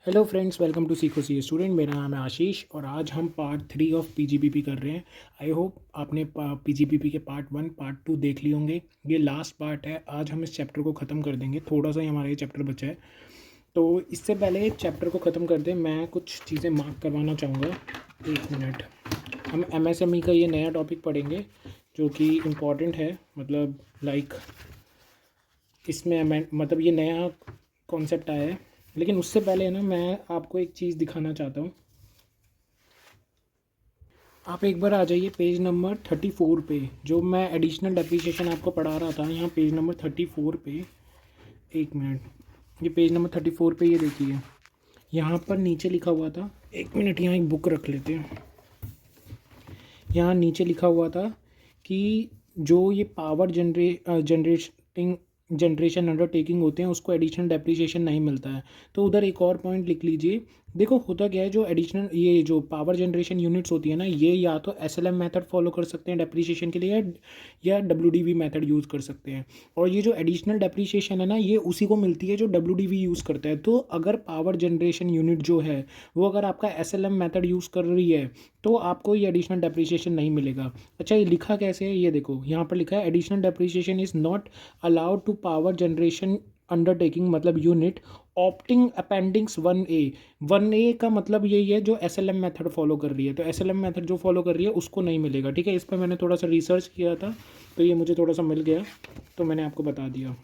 Hello friends, welcome to सीखो सी student. मेरा नाम है आशीष और आज हम पार्ट 3 ऑफ पीजीपीपी कर रहे हैं। आई होप आपने पीजीपीपी के पार्ट 1 पार्ट 2 देख लिए होंगे। ये लास्ट पार्ट है। आज हम इस चैप्टर को ख़त्म कर देंगे। थोड़ा सा ही हमारा ये चैप्टर बचा है, तो इससे पहले चैप्टर को ख़त्म कर दें मैं कुछ चीज़ें मार्क करवाना चाहूँगा। एक मिनट। हम एमएसएमई का ये नया टॉपिक पढ़ेंगे जो कि इम्पॉर्टेंट है। मतलब इसमें मतलब ये नया कॉन्सेप्ट आया है। लेकिन उससे पहले ना मैं आपको एक चीज़ दिखाना चाहता हूँ। आप एक बार आ जाइए पेज नंबर 34 पे। जो मैं एडिशनल डेप्रिसिएशन आपको पढ़ा रहा था, यहाँ पेज नंबर 34 पे। एक मिनट, ये पेज नंबर 34 पे, ये देखिए यहाँ पर नीचे लिखा हुआ था। एक मिनट, यहाँ एक बुक रख लेते हैं। यहाँ नीचे लिखा हुआ था कि जो ये पावर जनरेशन अंडरटेकिंग होते हैं उसको एडिशनल डेप्रिसिएशन नहीं मिलता है। तो उधर एक और पॉइंट लिख लीजिए। देखो होता क्या है, जो एडिशनल ये जो पावर जनरेशन यूनिट्स होती है ना, ये या तो एसएलएम मेथड फॉलो कर सकते हैं डेप्रिसिएशन के लिए या डब्ल्यूडीवी मेथड यूज़ कर सकते हैं। और ये जो एडिशनल डेप्रिसिएशन है ना, ये उसी को मिलती है जो डब्ल्यूडीवी यूज़ करता है। तो अगर पावर जनरेशन यूनिट जो है वो अगर आपका एसएलएम मेथड यूज़ कर रही है तो आपको ये एडिशनल डेप्रिसिएशन नहीं मिलेगा। अच्छा, ये लिखा कैसे है, ये देखो यहाँ पर लिखा है additional depreciation is not allowed to power generation undertaking मतलब यूनिट ऑप्टिंग अपेंडिक्स 1A का मतलब यही है जो एसएलएम मेथड फॉलो कर रही है। तो एसएलएम मेथड जो फॉलो कर रही है उसको नहीं मिलेगा। ठीक है, इस पर मैंने थोड़ा सा रिसर्च किया था तो ये मुझे थोड़ा सा मिल गया, तो मैंने आपको बता दिया।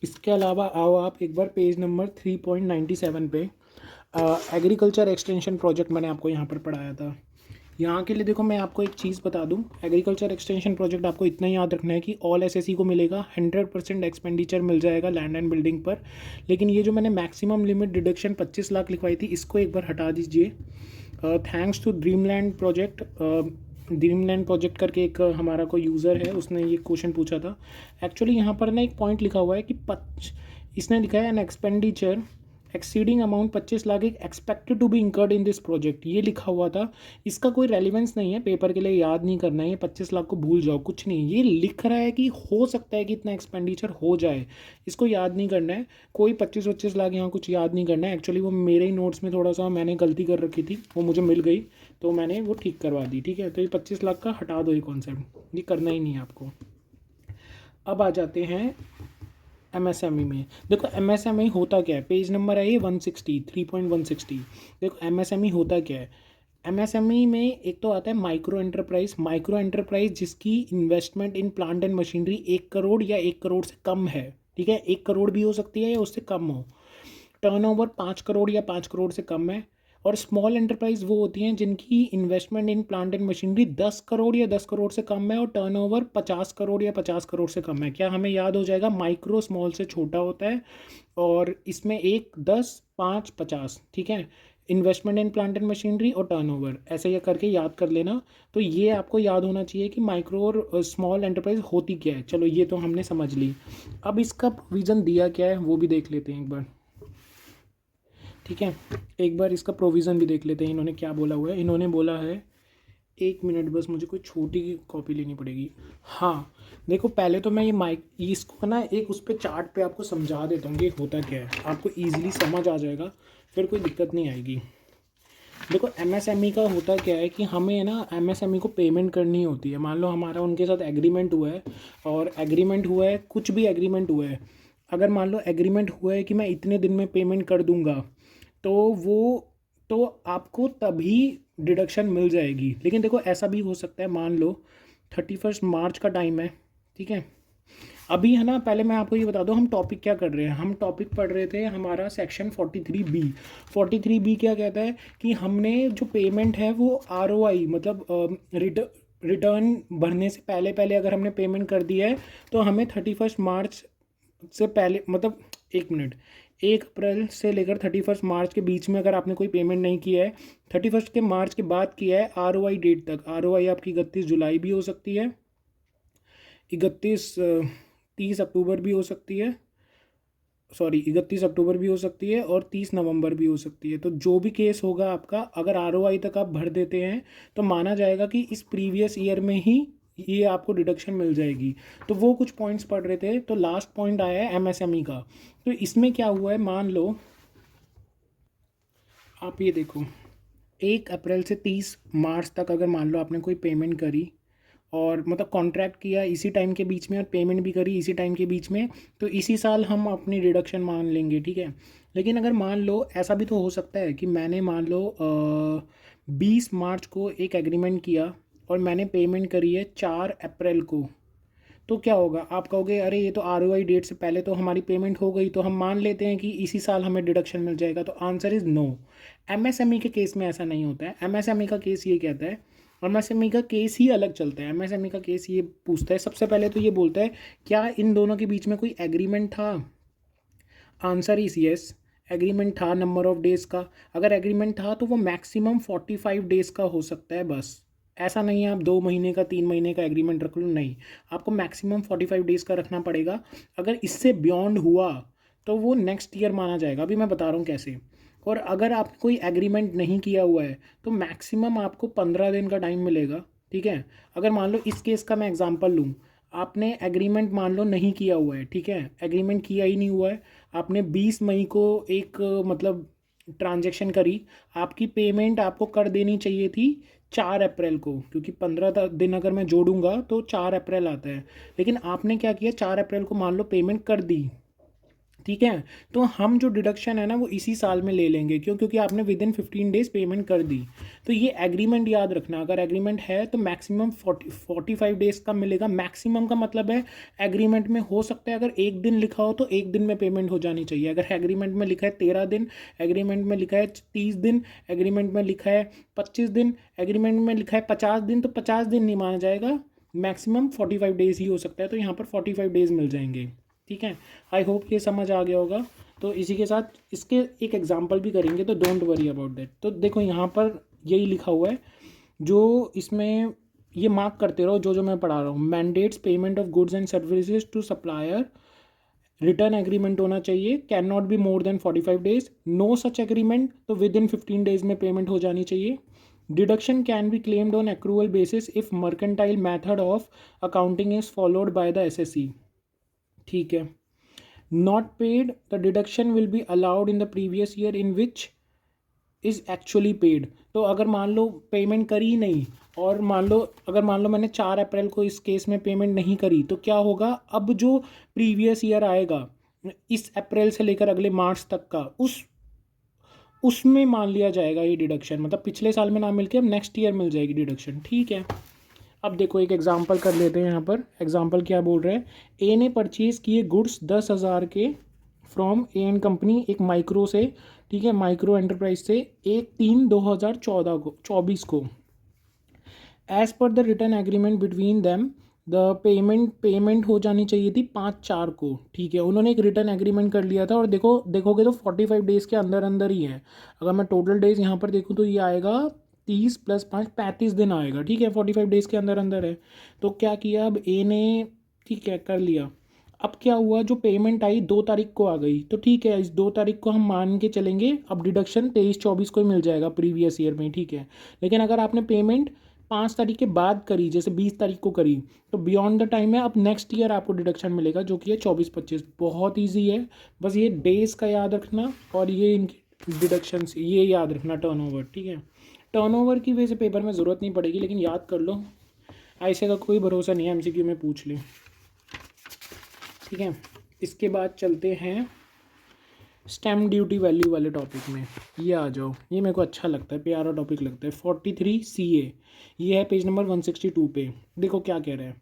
इसके अलावा आओ आप एक बार पेज नंबर 3.97 पे एग्रीकल्चर एक्सटेंशन प्रोजेक्ट मैंने आपको यहाँ पर पढ़ाया था। यहाँ के लिए देखो मैं आपको एक चीज़ बता दूँ। एग्रीकल्चर एक्सटेंशन प्रोजेक्ट आपको इतना याद रखना है कि ऑल एसएससी को मिलेगा 100% एक्सपेंडिचर मिल जाएगा लैंड एंड बिल्डिंग पर। लेकिन ये जो मैंने मैक्सिमम लिमिट डिडक्शन 25 लाख लिखवाई थी, इसको एक बार हटा दीजिए। थैंक्स टू ड्रीमलैंड प्रोजेक्ट करके एक हमारा कोई यूज़र है, उसने ये क्वेश्चन पूछा था। एक्चुअली यहाँ पर ना एक पॉइंट लिखा हुआ है कि इसने लिखा है an expenditure exceeding amount 25 lakh expected to be incurred in this project, ये लिखा हुआ था। इसका कोई रेलिवेंस नहीं है, पेपर के लिए याद नहीं करना है। ये 25 लाख को भूल जाओ, कुछ नहीं। ये लिख रहा है कि हो सकता है कि इतना एक्सपेंडिचर हो जाए, इसको याद नहीं करना है। कोई 25-25 लाख यहाँ कुछ याद नहीं करना है। एक्चुअली वो मेरे ही नोट्स में थोड़ा सा मैंने गलती कर रखी थी, वो मुझे मिल गई तो मैंने वो ठीक करवा दी। ठीक है, तो ये 25 लाख का हटा दो, ये कॉन्सेप्ट ये करना ही नहीं है आपको। अब आ जाते हैं एमएसएमई में। देखो एमएसएमई होता क्या है, पेज नंबर है ये 160 3.160। देखो एमएसएमई होता क्या है। एमएसएमई में एक तो आता है माइक्रो एंटरप्राइज। माइक्रो एंटरप्राइज जिसकी investment in plant and machinery 1 crore या 1 करोड़ से कम है। ठीक है, 1 करोड़ भी हो सकती है या उससे कम हो। टर्नओवर 5 करोड़ या 5 करोड़ से कम है। और स्मॉल एंटरप्राइज वो होती हैं जिनकी investment in plant and machinery 10 crore या 10 करोड़ से कम है और टर्नओवर 50 करोड़ या 50 करोड़ से कम है। क्या हमें याद हो जाएगा, माइक्रो स्मॉल से छोटा होता है और इसमें 1, 10, 5, 50। ठीक है, investment in plant and machinery और टर्नओवर ऐसे ये करके याद कर लेना। तो ये आपको याद होना चाहिए कि माइक्रो और स्मॉल एंटरप्राइज होती क्या है। चलो ये तो हमने समझ ली। अब इसका प्रोविज़न दिया क्या है वो भी देख लेते हैं एक बार। ठीक है, एक बार इसका प्रोविज़न भी देख लेते हैं इन्होंने क्या बोला हुआ है। इन्होंने बोला है, एक मिनट बस, मुझे कोई छोटी कॉपी लेनी पड़ेगी। हाँ देखो, पहले तो मैं ये इसको ना एक उस पर चार्ट पे आपको समझा देता हूँ कि होता क्या है, आपको ईजिली समझ आ जाएगा, फिर कोई दिक्कत नहीं आएगी। देखो एमएसएमई का होता क्या है कि हमें ना एमएसएमई को पेमेंट करनी होती है। मान लो हमारा उनके साथ एग्रीमेंट हुआ है और एग्रीमेंट हुआ है, कुछ भी एग्रीमेंट हुआ है। अगर मान लो एग्रीमेंट हुआ है कि मैं इतने दिन में पेमेंट कर दूंगा, तो वो तो आपको तभी डिडक्शन मिल जाएगी। लेकिन देखो ऐसा भी हो सकता है, मान लो 31 मार्च का टाइम है। ठीक है, अभी है ना, पहले मैं आपको ये बता दूं हम टॉपिक क्या कर रहे हैं। हम टॉपिक पढ़ रहे थे हमारा सेक्शन 43B। 43B क्या कहता है कि हमने जो पेमेंट है वो ROI मतलब रिटर्न भरने से पहले पहले अगर हमने पेमेंट कर दिया है तो हमें 31 मार्च से पहले मतलब 1 मिनट, 1 अप्रैल से लेकर 31 मार्च के बीच में अगर आपने कोई पेमेंट नहीं किया है, 31 मार्च के बाद किया है ROI डेट तक। ROI आपकी 31 जुलाई भी हो सकती है, 30 अक्टूबर भी हो सकती है, सॉरी 31 अक्टूबर भी हो सकती है और 30 नवंबर भी हो सकती है। तो जो भी केस होगा आपका, अगर ROI तक आप भर देते हैं तो माना जाएगा कि इस प्रीवियस ईयर में ही ये आपको डिडक्शन मिल जाएगी। तो वो कुछ पॉइंट्स पढ़ रहे थे, तो लास्ट पॉइंट आया है एमएसएमई का। तो इसमें क्या हुआ है, मान लो आप ये देखो, 1 अप्रैल से 30 मार्च तक अगर मान लो आपने कोई पेमेंट करी और मतलब कॉन्ट्रैक्ट किया इसी टाइम के बीच में और पेमेंट भी करी इसी टाइम के बीच में, तो इसी साल हम अपनी डिडक्शन मान लेंगे, ठीक है। लेकिन अगर मान लो ऐसा भी तो हो सकता है कि मैंने मान लो 20 मार्च को एक एग्रीमेंट किया और मैंने पेमेंट करी है 4 अप्रैल को, तो क्या होगा, आप कहोगे अरे ये तो ROI डेट से पहले तो हमारी पेमेंट हो गई, तो हम मान लेते हैं कि इसी साल हमें डिडक्शन मिल जाएगा। तो आंसर इज़ नो। MSME के केस में ऐसा नहीं होता है। MSME का केस ये कहता है, MSME का केस ही अलग चलता है। MSME का केस ये पूछता है, सबसे पहले तो ये बोलता है क्या इन दोनों के बीच में कोई एग्रीमेंट था। आंसर इज यस, एग्रीमेंट था नंबर ऑफ डेज़ का। अगर एग्रीमेंट था तो वो मैक्सिमम 45 डेज़ का हो सकता है बस। ऐसा नहीं है आप 2 महीने का 3 महीने का एग्रीमेंट रख लो, नहीं, आपको मैक्सिमम 45 डेज़ का रखना पड़ेगा। अगर इससे बियॉन्ड हुआ तो वो नेक्स्ट ईयर माना जाएगा। अभी मैं बता रहा हूँ कैसे। और अगर आप कोई एग्रीमेंट नहीं किया हुआ है तो मैक्सिमम आपको 15 दिन का टाइम मिलेगा, ठीक है। अगर मान लो इस केस का मैं एग्जांपल लूँ, आपने एग्रीमेंट मान लो नहीं किया हुआ है, ठीक है, एग्रीमेंट किया ही नहीं हुआ है, आपने 20 मई को एक मतलब ट्रांजैक्शन करी, आपकी पेमेंट आपको कर देनी चाहिए थी 4 अप्रैल को, क्योंकि 15 दिन अगर मैं जोड़ूंगा तो 4 अप्रैल आता है। लेकिन आपने क्या किया, 4 अप्रैल को मान लो पेमेंट कर दी, ठीक है। तो हम जो डिडक्शन है ना वो इसी साल में ले लेंगे, क्यों, क्योंकि आपने विद इन 15 डेज पेमेंट कर दी। तो ये एग्रीमेंट याद रखना, अगर एग्रीमेंट है तो मैक्सिमम 45 डेज का मिलेगा। मैक्सिमम का मतलब है एग्रीमेंट में हो सकता है अगर एक दिन लिखा हो तो एक दिन में पेमेंट हो जानी चाहिए। अगर एग्रीमेंट में लिखा है 13 दिन, एग्रीमेंट में लिखा है 30 दिन, एग्रीमेंट में लिखा है 25 दिन, एग्रीमेंट में लिखा है 50 दिन, तो 50 दिन नहीं माना जाएगा, मैक्सिमम 45 डेज ही हो सकता है। तो यहाँ पर 45 डेज मिल जाएंगे, ठीक है। आई होप ये समझ आ गया होगा। तो इसी के साथ इसके एक एग्जांपल भी करेंगे, तो डोंट वरी अबाउट दैट। तो देखो यहाँ पर यही लिखा हुआ है, जो इसमें ये मार्क करते रहो जो जो मैं पढ़ा रहा हूँ। Mandates payment of goods and services to supplier, written agreement होना चाहिए, can not be more than 45 days, no such agreement तो विद इन 15 डेज में पेमेंट हो जानी चाहिए। Deduction can be claimed on accrual basis if mercantile method of accounting is followed by the SSE, ठीक है। Not paid, the deduction will be allowed in the previous year in which is actually paid. तो अगर मान लो payment करी ही नहीं, और अगर मान लो मैंने 4 अप्रैल को इस केस में पेमेंट नहीं करी, तो क्या होगा, अब जो प्रीवियस ईयर आएगा इस अप्रैल से लेकर अगले मार्च तक का, उसमें मान लिया जाएगा ये डिडक्शन। मतलब पिछले साल में ना मिलके अब नेक्स्ट ईयर मिल जाएगी डिडक्शन, ठीक है। अब देखो एक एग्जांपल कर लेते हैं। यहाँ पर एग्जांपल क्या बोल रहे हैं, ए ने परचेज़ किए गुड्स 10,000 के फ्रॉम ए एंड कंपनी, एक माइक्रो से, ठीक है, माइक्रो एंटरप्राइज से, 1/3/2024 को। एज पर the written agreement between them the payment हो जानी चाहिए थी 5/4 को, ठीक है। उन्होंने एक रिटर्न एग्रीमेंट कर लिया था, और देखोगे तो 45 डेज़ के अंदर अंदर ही है। अगर मैं टोटल डेज़ यहाँ पर देखूँ तो ये आएगा 30 + 5 35 दिन आएगा, ठीक है, 45 डेज़ के अंदर अंदर है। तो क्या किया अब ए ने, ठीक है, कर लिया। अब क्या हुआ, जो पेमेंट आई 2 तारीख को आ गई, तो ठीक है, इस 2 तारीख को हम मान के चलेंगे, अब डिडक्शन 23-24 को ही मिल जाएगा प्रीवियस ईयर में, ठीक है। लेकिन अगर आपने पेमेंट 5 तारीख के बाद करी, जैसे 20 तारीख को करी, तो बियॉन्ड द टाइम है, अब नेक्स्ट ईयर आपको डिडक्शन मिलेगा जो कि है 24-25। बहुत ईजी है, बस ये डेज़ का याद रखना और ये इनकी डिडक्शंस ये याद रखना, टर्नओवर, ठीक है। टर्नओवर की वजह से पेपर में ज़रूरत नहीं पड़ेगी, लेकिन याद कर लो, ऐसे का कोई भरोसा नहीं है, MCQ में पूछ ले, ठीक है। इसके बाद चलते हैं स्टैम्प ड्यूटी वैल्यू वाले टॉपिक में। ये आ जाओ, ये मेरे को अच्छा लगता है, प्यारा टॉपिक लगता है। 43 CA, ये है पेज नंबर 162 पे। देखो क्या कह रहा है,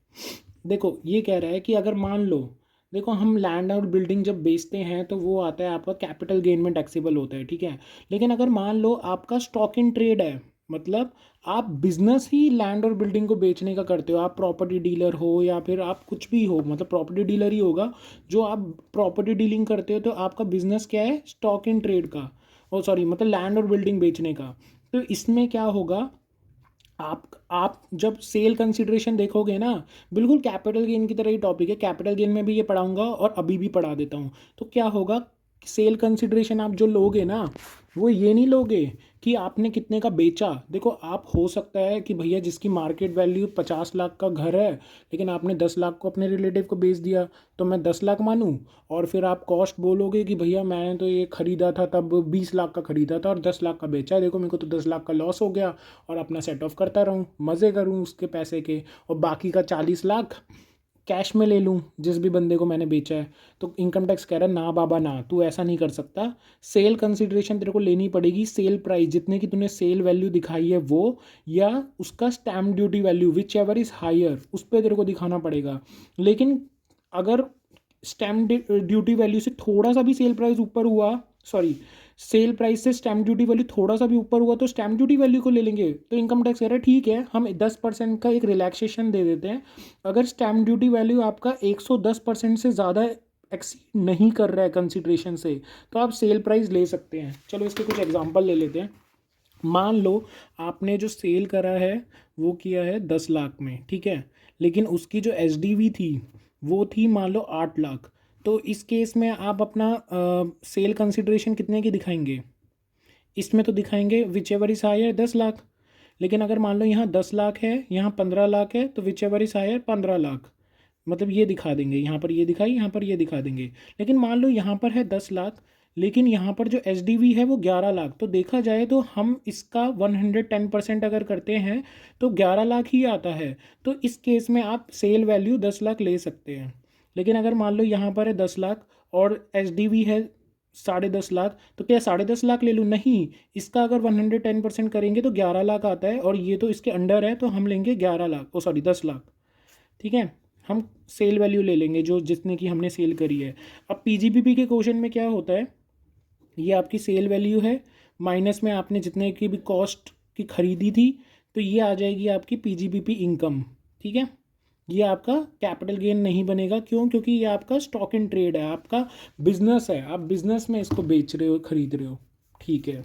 देखो ये कह रहा है कि अगर मान लो, देखो हम लैंड और बिल्डिंग जब बेचते हैं तो वो आता है आपका कैपिटल गेन में टैक्सेबल होता है, ठीक है। लेकिन अगर मान लो आपका स्टॉक इन ट्रेड है, मतलब आप बिजनेस ही लैंड और बिल्डिंग को बेचने का करते हो, आप प्रॉपर्टी डीलर हो या फिर आप कुछ भी हो, मतलब प्रॉपर्टी डीलर ही होगा जो आप प्रॉपर्टी डीलिंग करते हो, तो आपका बिजनेस क्या है, स्टॉक इन ट्रेड का, ओ सॉरी, मतलब लैंड और बिल्डिंग बेचने का। तो इसमें क्या होगा, आप जब सेल कंसिडरेशन देखोगे ना, बिल्कुल कैपिटल गेन की तरह ही टॉपिक है, कैपिटल गेन में भी ये पढ़ाऊंगा और अभी भी पढ़ा देता हूँ। तो क्या होगा, सेल कंसिडरेशन आप जो लोगे ना, वो ये नहीं लोगे कि आपने कितने का बेचा। देखो आप हो सकता है कि भैया जिसकी मार्केट वैल्यू 50 लाख का घर है, लेकिन आपने 10 लाख को अपने रिलेटिव को बेच दिया, तो मैं 10 लाख मानूँ? और फिर आप कॉस्ट बोलोगे कि भैया मैंने तो ये ख़रीदा था तब 20 लाख का ख़रीदा था और 10 लाख का बेचा है, देखो मेरे को तो 10 लाख का लॉस हो गया, और अपना सेट ऑफ करता रहूँ, मज़े करूँ उसके पैसे के, और बाकी का 40 लाख कैश में ले लूँ जिस भी बंदे को मैंने बेचा है। तो इनकम टैक्स कह रहा है ना बाबा ना, तू ऐसा नहीं कर सकता। सेल कंसिडरेशन तेरे को लेनी पड़ेगी, सेल प्राइस जितने की तूने सेल वैल्यू दिखाई है वो, या उसका stamp duty value whichever is higher, उस पर तेरे को दिखाना पड़ेगा। लेकिन अगर स्टैम्प ड्यूटी वैल्यू से थोड़ा सा भी सेल प्राइस ऊपर हुआ, सॉरी, सेल प्राइस से स्टैम्प ड्यूटी वैल्यू थोड़ा सा भी ऊपर हुआ तो स्टैम्प ड्यूटी वैल्यू को ले लेंगे। तो इनकम टैक्स कह रहा है ठीक है, हम 10% का एक रिलैक्सेशन दे देते हैं। अगर स्टैम्प ड्यूटी वैल्यू आपका 110% से ज़्यादा एक्सीड नहीं कर रहा है कंसिड्रेशन से, तो आप सेल प्राइस ले सकते हैं। चलो इसके कुछ एग्जांपल ले लेते हैं। मान लो आपने जो सेल करा है वो किया है 10 लाख में, ठीक है, लेकिन उसकी जो एसडीवी थी वो थी मान लो 8 लाख। तो इस केस में आप अपना सेल कंसिडरेशन कितने की दिखाएंगे? इसमें तो दिखाएंगे whichever is higher 10 lakh. लेकिन अगर मान लो यहाँ 10 लाख है, यहाँ 15 लाख है, तो whichever is higher 15 lakh, मतलब ये दिखा देंगे, यहाँ पर ये दिखाई, यहाँ पर ये दिखा देंगे। लेकिन मान लो यहाँ पर है 10 लाख, लेकिन यहाँ पर जो एच डी वी है वो 11 लाख, तो देखा जाए तो हम इसका 110% अगर करते हैं तो 11 लाख ही आता है। तो इस केस में आप सेल वैल्यू 10 लाख ले सकते हैं। लेकिन अगर मान लो यहाँ पर है 10 लाख और एच डी वी है 10.5 लाख, तो क्या 10.5 लाख ले लूँ? नहीं, इसका अगर 110% करेंगे तो 11 लाख आता है, और ये तो इसके अंडर है, तो हम लेंगे 11 लाख, ओ सॉरी 10 लाख। ठीक है, हम सेल वैल्यू ले लेंगे जो जितने की हमने सेल करी है। अब पीजीबीपी के क्वेश्चन में क्या होता है, ये आपकी सेल वैल्यू है, माइनस में आपने जितने की भी कॉस्ट की खरीदी थी, तो ये आ जाएगी आपकी पीजीबीपी इनकम। ठीक है, ये आपका कैपिटल गेन नहीं बनेगा। क्यों? क्योंकि ये आपका स्टॉक इन ट्रेड है, आपका बिजनेस है, आप बिजनेस में इसको बेच रहे हो, खरीद रहे हो। ठीक है,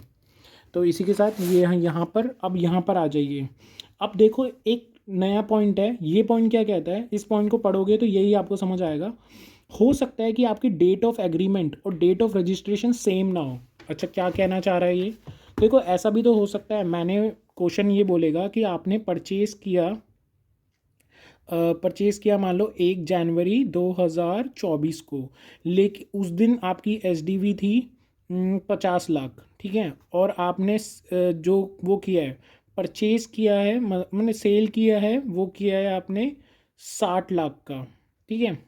तो इसी के साथ ये यहाँ पर, अब यहाँ पर आ जाइए। अब देखो एक नया पॉइंट है, ये पॉइंट क्या कहता है, इस पॉइंट को पढ़ोगे तो यही आपको समझ आएगा। हो सकता है कि आपकी डेट ऑफ एग्रीमेंट और डेट ऑफ रजिस्ट्रेशन सेम ना हो। अच्छा, क्या कहना चाह रहा है ये? देखो ऐसा भी तो हो सकता है, मैंने क्वेश्चन ये बोलेगा कि आपने परचेज़ किया मान लो 1 जनवरी 2024 को, लेकिन उस दिन आपकी एसडीवी थी 50 लाख, ठीक है, और आपने जो वो किया है, परचेज़ किया है, मैंने सेल किया है, वो किया है आपने 60 लाख का। ठीक है,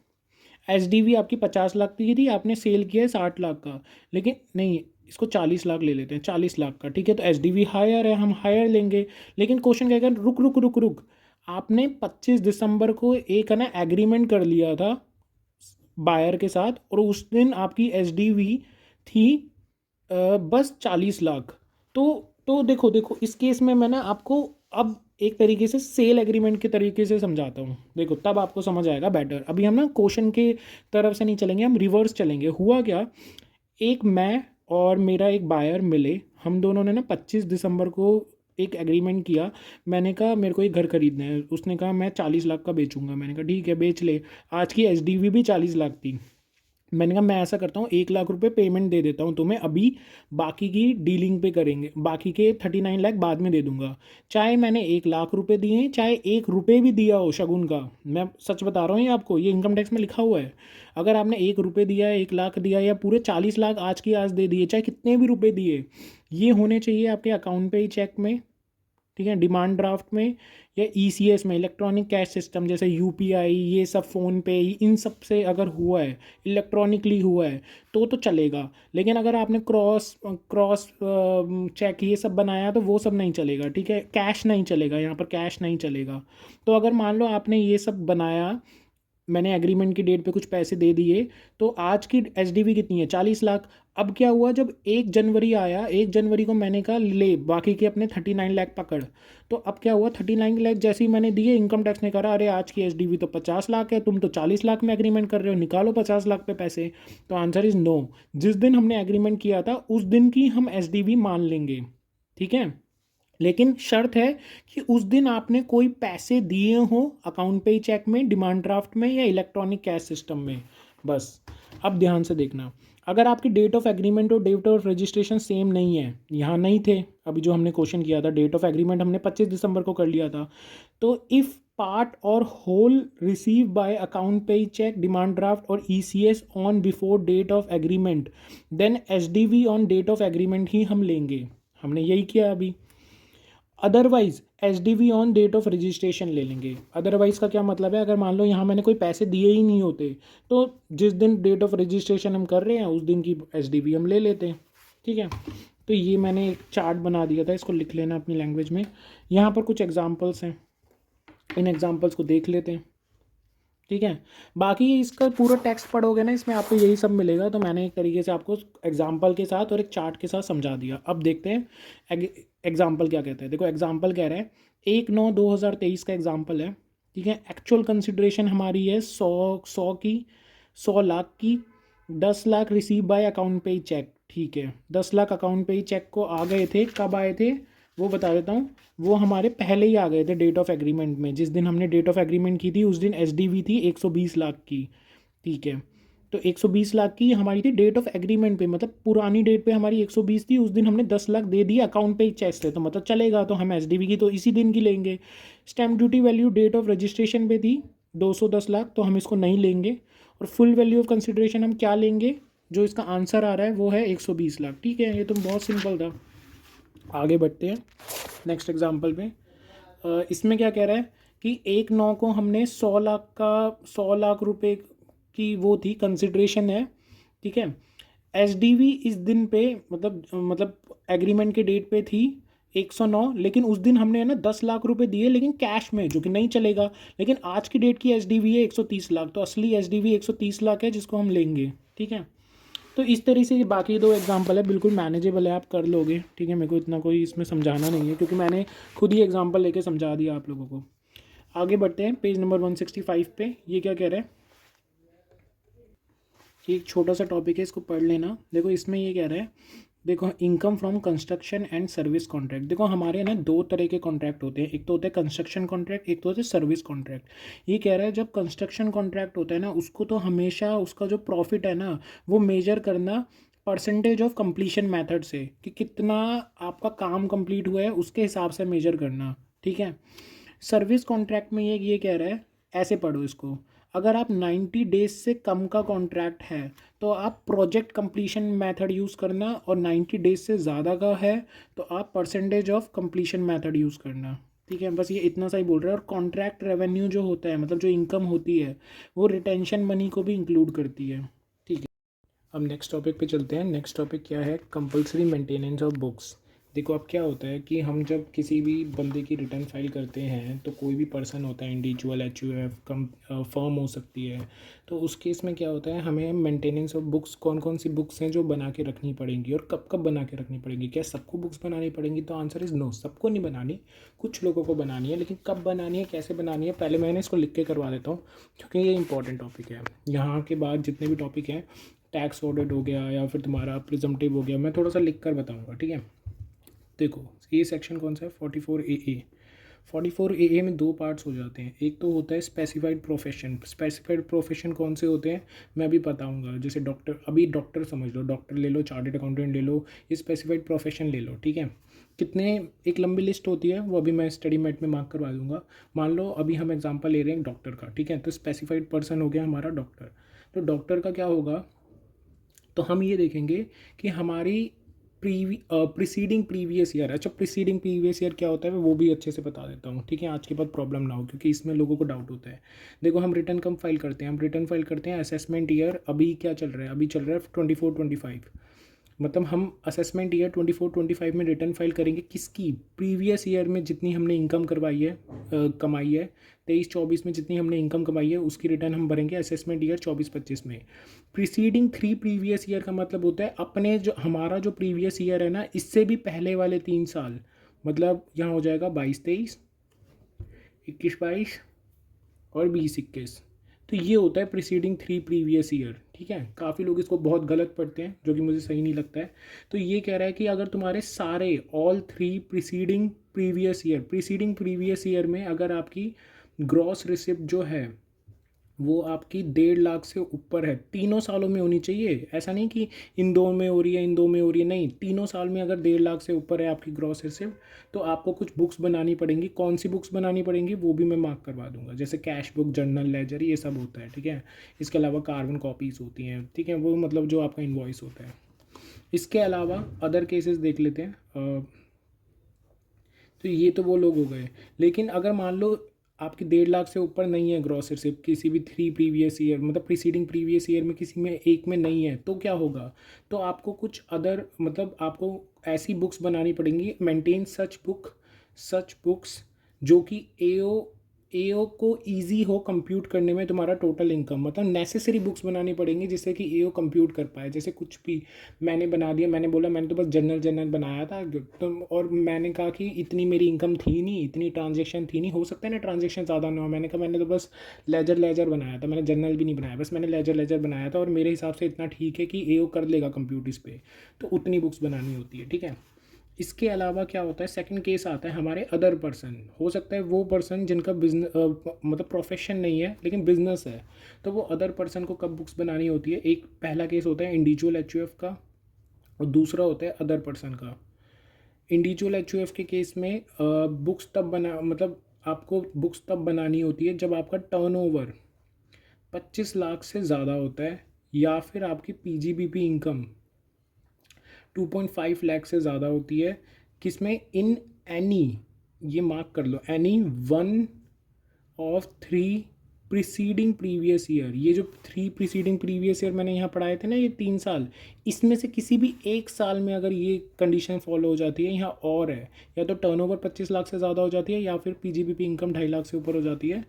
एसडीवी आपकी 50 लाख की थी, आपने सेल किया है 60 लाख का, लेकिन नहीं, इसको 40 लाख ले लेते हैं, 40 लाख का। ठीक है, तो एसडीवी हायर है, हम हायर लेंगे। लेकिन क्वेश्चन कहेगा रुक रुक रुक रुक, आपने 25 दिसंबर को एक है ना एग्रीमेंट कर लिया था बायर के साथ, और उस दिन आपकी एसडीवी थी बस 40 लाख। तो देखो देखो, इस केस में मैं ना आपको अब एक तरीके से सेल एग्रीमेंट के तरीके से समझाता हूँ, देखो तब आपको समझ आएगा बेटर। अभी हम ना क्वेश्चन के तरफ से नहीं चलेंगे, हम रिवर्स चलेंगे। हुआ क्या, एक मैं और मेरा एक बायर मिले, हम दोनों ने ना 25 दिसंबर को एक एग्रीमेंट किया। मैंने कहा मेरे को एक घर खरीदना है, उसने कहा मैं 40 लाख का बेचूंगा। मैंने कहा ठीक है बेच ले। आज की एसडीवी भी 40 लाख थी। मैंने कहा मैं ऐसा करता हूँ, 1 लाख रुपए पेमेंट दे देता हूँ तुम्हें अभी, बाकी की डीलिंग पे करेंगे, बाकी के 39 लाख बाद में दे दूंगा। चाहे मैंने 1 लाख रुपए दिए, चाहे 1 रुपये भी दिया हो शगुन का, मैं सच बता रहा हूँ, ये आपको ये इनकम टैक्स में लिखा हुआ है। अगर आपने 1 रुपये दिया, 1 लाख दिया, या पूरे 40 लाख आज की आज दे दिए, चाहे कितने भी रुपए दिए, ये होने चाहिए आपके अकाउंट पे ही, चेक में। ठीक है, डिमांड ड्राफ्ट में या ईसीएस में, इलेक्ट्रॉनिक कैश सिस्टम जैसे यूपीआई, ये सब फ़ोन पे, इन सब से अगर हुआ है, इलेक्ट्रॉनिकली हुआ है, तो चलेगा। लेकिन अगर आपने क्रॉस क्रॉस चेक ये सब बनाया तो वो सब नहीं चलेगा। ठीक है, कैश नहीं चलेगा, यहाँ पर कैश नहीं चलेगा। तो अगर मान लो आपने ये सब बनाया, मैंने एग्रीमेंट की डेट पे कुछ पैसे दे दिए, तो आज की एसडीवी कितनी है? 40 लाख। अब क्या हुआ, जब 1 जनवरी आया, 1 जनवरी को मैंने कहा ले बाकी के अपने 39 लाख पकड़। तो अब क्या हुआ, 39 लाख जैसे ही मैंने दिए, इनकम टैक्स ने कहा अरे आज की एसडीवी तो 50 लाख है, तुम तो 40 लाख में एग्रीमेंट कर रहे हो, निकालो 50 लाख पे पैसे। तो आंसर इज़ नो। जिस दिन हमने एग्रीमेंट किया था उस दिन की हम एसडीवी मान लेंगे। ठीक है, लेकिन शर्त है कि उस दिन आपने कोई पैसे दिए हो अकाउंट पे, चेक में, डिमांड ड्राफ्ट में, या इलेक्ट्रॉनिक कैश सिस्टम में, बस। अब ध्यान से देखना, अगर आपकी डेट ऑफ एग्रीमेंट और डेट ऑफ रजिस्ट्रेशन सेम नहीं है, यहाँ नहीं थे, अभी जो हमने क्वेश्चन किया था डेट ऑफ एग्रीमेंट हमने 25 दिसंबर को कर लिया था, तो इफ़ पार्ट और whole receive by account payee cheque, demand draft और ECS on before date of agreement, then SDV on date of agreement ही हम लेंगे। हमने यही किया अभी। Otherwise SDV on date of registration ले लेंगे। अदरवाइज का क्या मतलब है, अगर मान लो यहाँ मैंने कोई पैसे दिए ही नहीं होते, तो जिस दिन डेट ऑफ रजिस्ट्रेशन हम कर रहे हैं उस दिन की एसडीवी हम ले लेते हैं। ठीक है, तो ये मैंने एक चार्ट बना दिया था, इसको लिख लेना अपनी लैंग्वेज में। यहाँ पर कुछ एग्जाम्पल्स हैं, इन एग्जाम्पल्स को देख लेते हैं। ठीक है, बाकी इसका पूरा टेक्स्ट पढ़ोगे ना, इसमें आपको यही सब मिलेगा, तो मैंने एक तरीके से आपको एग्जाम्पल के साथ और एक चार्ट के साथ समझा दिया। अब देखते हैं एग्जाम्पल क्या कहते हैं। देखो एग्जाम्पल कह रहे हैं 1/9/2023 का एग्जाम्पल है। ठीक है, एक्चुअल कंसिड्रेशन हमारी है 100 लाख की, 10 लाख रिसीव बाय अकाउंट पे ही चेक। ठीक है, 10 लाख अकाउंट पे ही चेक को आ गए थे, कब आए थे वो बता देता हूँ। वो हमारे पहले ही आ गए थे डेट ऑफ एग्रीमेंट में, जिस दिन हमने डेट ऑफ एग्रीमेंट की थी उस दिन एसडीवी थी 120 लाख की। ठीक है, तो 120 लाख की हमारी थी डेट ऑफ एग्रीमेंट पे, मतलब पुरानी डेट पे हमारी 120 थी, उस दिन हमने 10 लाख दे दिए अकाउंट पे ही चेक से, तो मतलब चलेगा, तो हम एसडीवी की तो इसी दिन की लेंगे। Stamp duty value date of registration पे थी 210 लाख, तो हम इसको नहीं लेंगे। और फुल वैल्यू ऑफ कंसिडरेशन हम क्या लेंगे, जो इसका आंसर आ रहा है वो है 120 लाख। ठीक है, ये तो बहुत सिंपल था। आगे बढ़ते हैं नेक्स्ट एग्जांपल पे। इसमें क्या कह रहा है कि 1/9 को हमने 100 लाख रुपए की वो थी कंसिड्रेशन है। ठीक है, एसडीवी इस दिन पे मतलब एग्रीमेंट के डेट पे थी 109, लेकिन उस दिन हमने है ना 10 लाख रुपए दिए, लेकिन कैश में, जो कि नहीं चलेगा। लेकिन आज की डेट की एसडीवी है 130 लाख, तो असली एसडीवी 130 लाख है जिसको हम लेंगे। ठीक है, तो इस तरीके से बाकी दो एग्जांपल है, बिल्कुल मैनेजेबल है, आप कर लोगे। ठीक है, मेरे को इतना कोई इसमें समझाना नहीं है, क्योंकि मैंने खुद ही एग्जांपल लेके समझा दिया आप लोगों को। आगे बढ़ते हैं पेज नंबर 165 पे। ये क्या कह रहे हैं, ये एक छोटा सा टॉपिक है, इसको पढ़ लेना। देखो इसमें ये कह रहा है, देखो income from construction and service contract. देखो हमारे ना दो तरह के कॉन्ट्रैक्ट होते हैं, एक तो होता है कंस्ट्रक्शन कॉन्ट्रैक्ट, एक तो होता है सर्विस कॉन्ट्रैक्ट। ये कह रहा है जब कंस्ट्रक्शन कॉन्ट्रैक्ट होता है ना, उसको तो हमेशा उसका जो प्रॉफिट है ना वो मेजर करना परसेंटेज ऑफ कंप्लीशन मेथड से, कि कितना आपका काम कंप्लीट हुआ है उसके हिसाब से मेजर करना। ठीक है, सर्विस कॉन्ट्रैक्ट में ये कह रहा है, ऐसे पढ़ो इसको, अगर आप 90 डेज से कम का कॉन्ट्रैक्ट है तो आप प्रोजेक्ट कंप्लीशन मेथड यूज़ करना, और 90 डेज से ज़्यादा का है तो आप percentage of completion method use करना। ठीक है, बस ये इतना सा ही बोल रहा है। और कॉन्ट्रैक्ट रेवेन्यू जो होता है, मतलब जो इनकम होती है, वो रिटेंशन मनी को भी इंक्लूड करती है। ठीक है, अब नेक्स्ट टॉपिक पे चलते हैं। नेक्स्ट टॉपिक क्या है, कंपलसरी मेंटेनेंस ऑफ बुक्स। देखो अब क्या होता है कि हम जब किसी भी बंदे की रिटर्न फाइल करते हैं, तो कोई भी पर्सन होता है, इंडिविजुअल, एचयूएफ, कम फर्म हो सकती है, तो उस केस में क्या होता है, हमें मेंटेनेंस ऑफ बुक्स, कौन कौन सी बुक्स हैं जो बना के रखनी पड़ेंगी और कब कब बना के रखनी पड़ेंगी। क्या सबको बुक्स बनानी पड़ेंगी, तो आंसर इज़ नो, सबको नहीं बनानी, कुछ लोगों को बनानी है। लेकिन कब बनानी है, कैसे बनानी है, पहले मैंने इसको लिख के करवा देता हूँ, क्योंकि ये इंपॉर्टेंट टॉपिक है। यहाँ के बाद जितने भी टॉपिक हैं, टैक्स ऑडिट हो गया या फिर तुम्हारा प्रिजम्पटिव हो गया, मैं थोड़ा सा लिख कर बताऊँगा। ठीक है, देखो ये सेक्शन कौन सा है, 44AA। 44AA में दो पार्ट्स हो जाते हैं, एक तो होता है स्पेसिफाइड प्रोफेशन। स्पेसिफाइड प्रोफेशन कौन से होते हैं मैं अभी बताऊंगा, जैसे डॉक्टर, अभी डॉक्टर समझ लो, डॉक्टर ले लो, चार्टर्ड अकाउंटेंट ले लो, ये स्पेसिफाइड प्रोफेशन ले लो। ठीक है, कितने, एक लंबी लिस्ट होती है, वो अभी मैं स्टडी मेट में मार्क करवा दूंगा। मान लो अभी हम एग्जाम्पल ले रहे हैं डॉक्टर का। ठीक है, तो स्पेसिफाइड पर्सन हो गया हमारा डॉक्टर। तो डॉक्टर का क्या होगा, तो हम ये देखेंगे कि हमारी प्रीसीडिंग प्रीवियस ईयर। अच्छा, प्रीसीडिंग प्रीवियस ईयर क्या होता है वो भी अच्छे से बता देता हूँ। ठीक है, आज के बाद प्रॉब्लम ना हो, क्योंकि इसमें लोगों को डाउट होता है। देखो हम रिटर्न कब फाइल करते हैं, हम रिटर्न फाइल करते हैं असेसमेंट ईयर, अभी क्या चल रहा है, अभी चल रहा है 24-25, मतलब हम असेसमेंट ईयर 24-25 में रिटर्न फाइल करेंगे, किसकी, प्रीवियस ईयर में जितनी हमने इनकम करवाई है, कमाई है, 23-24 में जितनी हमने इनकम कमाई है उसकी रिटर्न हम भरेंगे असेसमेंट ईयर 24-25 में। प्रीसीडिंग 3 प्रीवियस ईयर का मतलब होता है अपने जो हमारा जो प्रीवियस ईयर है ना, इससे भी पहले वाले 3 साल, मतलब यहाँ हो जाएगा 22-23, 21-22 और 20-21। तो ये होता है प्रीसीडिंग 3 प्रीवियस ईयर। ठीक है, काफ़ी लोग इसको बहुत गलत पढ़ते हैं, जो कि मुझे सही नहीं लगता है। तो ये कह रहा है कि अगर तुम्हारे सारे ऑल 3 प्रीसीडिंग प्रीवियस ईयर में अगर आपकी ग्रॉस रिसिप्ट जो है वो आपकी 1.5 लाख से ऊपर है, तीनों सालों में होनी चाहिए। ऐसा नहीं कि इन दो में हो रही है, इन दो में हो रही है, नहीं, तीनों साल में अगर 1.5 लाख से ऊपर है आपकी ग्रॉस रिसिप्ट, तो आपको कुछ बुक्स बनानी पड़ेंगी। कौन सी बुक्स बनानी पड़ेंगी वो भी मैं मार्क करवा दूंगा, जैसे कैश बुक, जर्नल लेजर, ये सब होता है, ठीक है। इसके अलावा कार्बन कॉपीज़ होती हैं, ठीक है, वो मतलब जो आपका इन्वॉइस होता है। इसके अलावा अदर केसेस देख लेते हैं। तो ये तो वो लोग हो गए, लेकिन अगर मान लो आपकी 1.5 लाख से ऊपर नहीं है ग्रॉस रिसिप्ट, किसी भी 3 प्रीवियस ईयर, मतलब प्रीसीडिंग प्रीवियस ईयर में किसी में एक में नहीं है, तो क्या होगा, तो आपको कुछ अदर, मतलब आपको ऐसी बुक्स बनानी पड़ेंगी, मेंटेन सच बुक्स जो कि एओ को इजी हो कंप्यूट करने में तुम्हारा टोटल इनकम, मतलब नेसेसरी बुक्स बनानी पड़ेंगी जिससे कि एओ कंप्यूट कर पाए। जैसे कुछ भी मैंने बना दिया, मैंने बोला मैंने तो बस जनरल बनाया था तो, और मैंने कहा कि इतनी मेरी इनकम थी नहीं, इतनी ट्रांजेक्शन थी नहीं, हो सकता है ना ट्रांजेक्शन ज़्यादा ना हो, मैंने कहा मैंने तो बस लेजर बनाया था, मैंने जनरल भी नहीं बनाया, बस मैंने लेजर बनाया था और मेरे हिसाब से इतना ठीक है कि एओ कर लेगा कंप्यूट इस पर, तो उतनी बुक्स बनानी होती है, ठीक है। इसके अलावा क्या होता है, सेकंड केस आता है हमारे अदर पर्सन। हो सकता है वो पर्सन जिनका बिजनेस मतलब प्रोफेशन नहीं है लेकिन बिजनेस है, तो वो अदर पर्सन को कब बुक्स बनानी होती है। एक पहला केस होता है इंडिविजुअल एचयूएफ का और दूसरा होता है अदर पर्सन का। इंडिविजुअल एचयूएफ के केस में बुक्स तब बना मतलब आपको बुक्स तब बनानी होती है जब आपका टर्नओवर 25 लाख से ज़्यादा होता है, या फिर आपकी पीजीबीपी इनकम 2.5 लाख से ज़्यादा होती है। किसमें, इन एनी, ये मार्क कर लो, any one of 3 preceding previous year. ये जो 3 प्रीसीडिंग प्रीवियस ईयर मैंने यहाँ पढ़ाए थे ना, ये 3 साल, इसमें से किसी भी एक साल में अगर ये कंडीशन फॉलो हो जाती है, यहाँ और है, या तो टर्नओवर 25 लाख से ज़्यादा हो जाती है या फिर पीजीबीपी इनकम 2.5 लाख से ऊपर हो जाती है,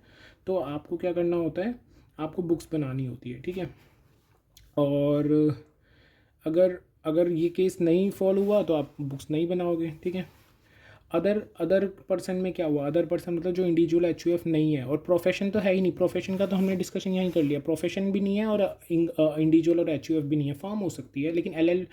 तो आपको क्या करना होता है, आपको बुक्स बनानी होती है, ठीक है। और अगर अगर ये केस नहीं फॉलो हुआ तो आप बुक्स नहीं बनाओगे, ठीक है। अदर पर्सन में क्या हुआ, अदर पर्सन मतलब जो इंडिविजुअल एचयूएफ नहीं है और प्रोफेशन तो है ही नहीं, प्रोफेशन का तो हमने डिस्कशन यहीं कर लिया, प्रोफेशन भी नहीं है और इंडिविजुअल और एचयूएफ भी नहीं है। फर्म हो सकती है लेकिन एलएल,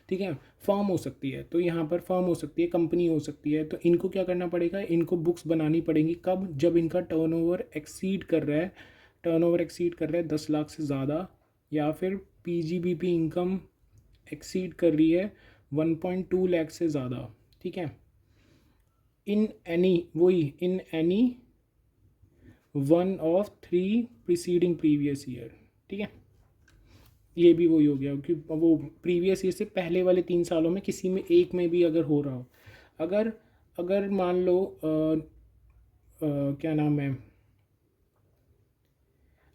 ठीक है, फर्म हो सकती है, तो यहाँ पर फर्म हो सकती है, कंपनी हो सकती है, तो इनको क्या करना पड़ेगा, इनको बुक्स बनानी पड़ेंगी कब, जब इनका टर्नओवर एक्सीड कर रहा है, 10 लाख से ज़्यादा, या फिर पीजीबीपी इनकम एक्सीड कर रही है 1.2 लाख से ज़्यादा, ठीक है। In any one of 3 preceding previous year, ठीक है। ये भी वही हो गया कि वो प्रीवियस ईयर से पहले वाले 3 सालों में किसी में एक में भी अगर हो रहा हो, अगर अगर मान लो क्या नाम है,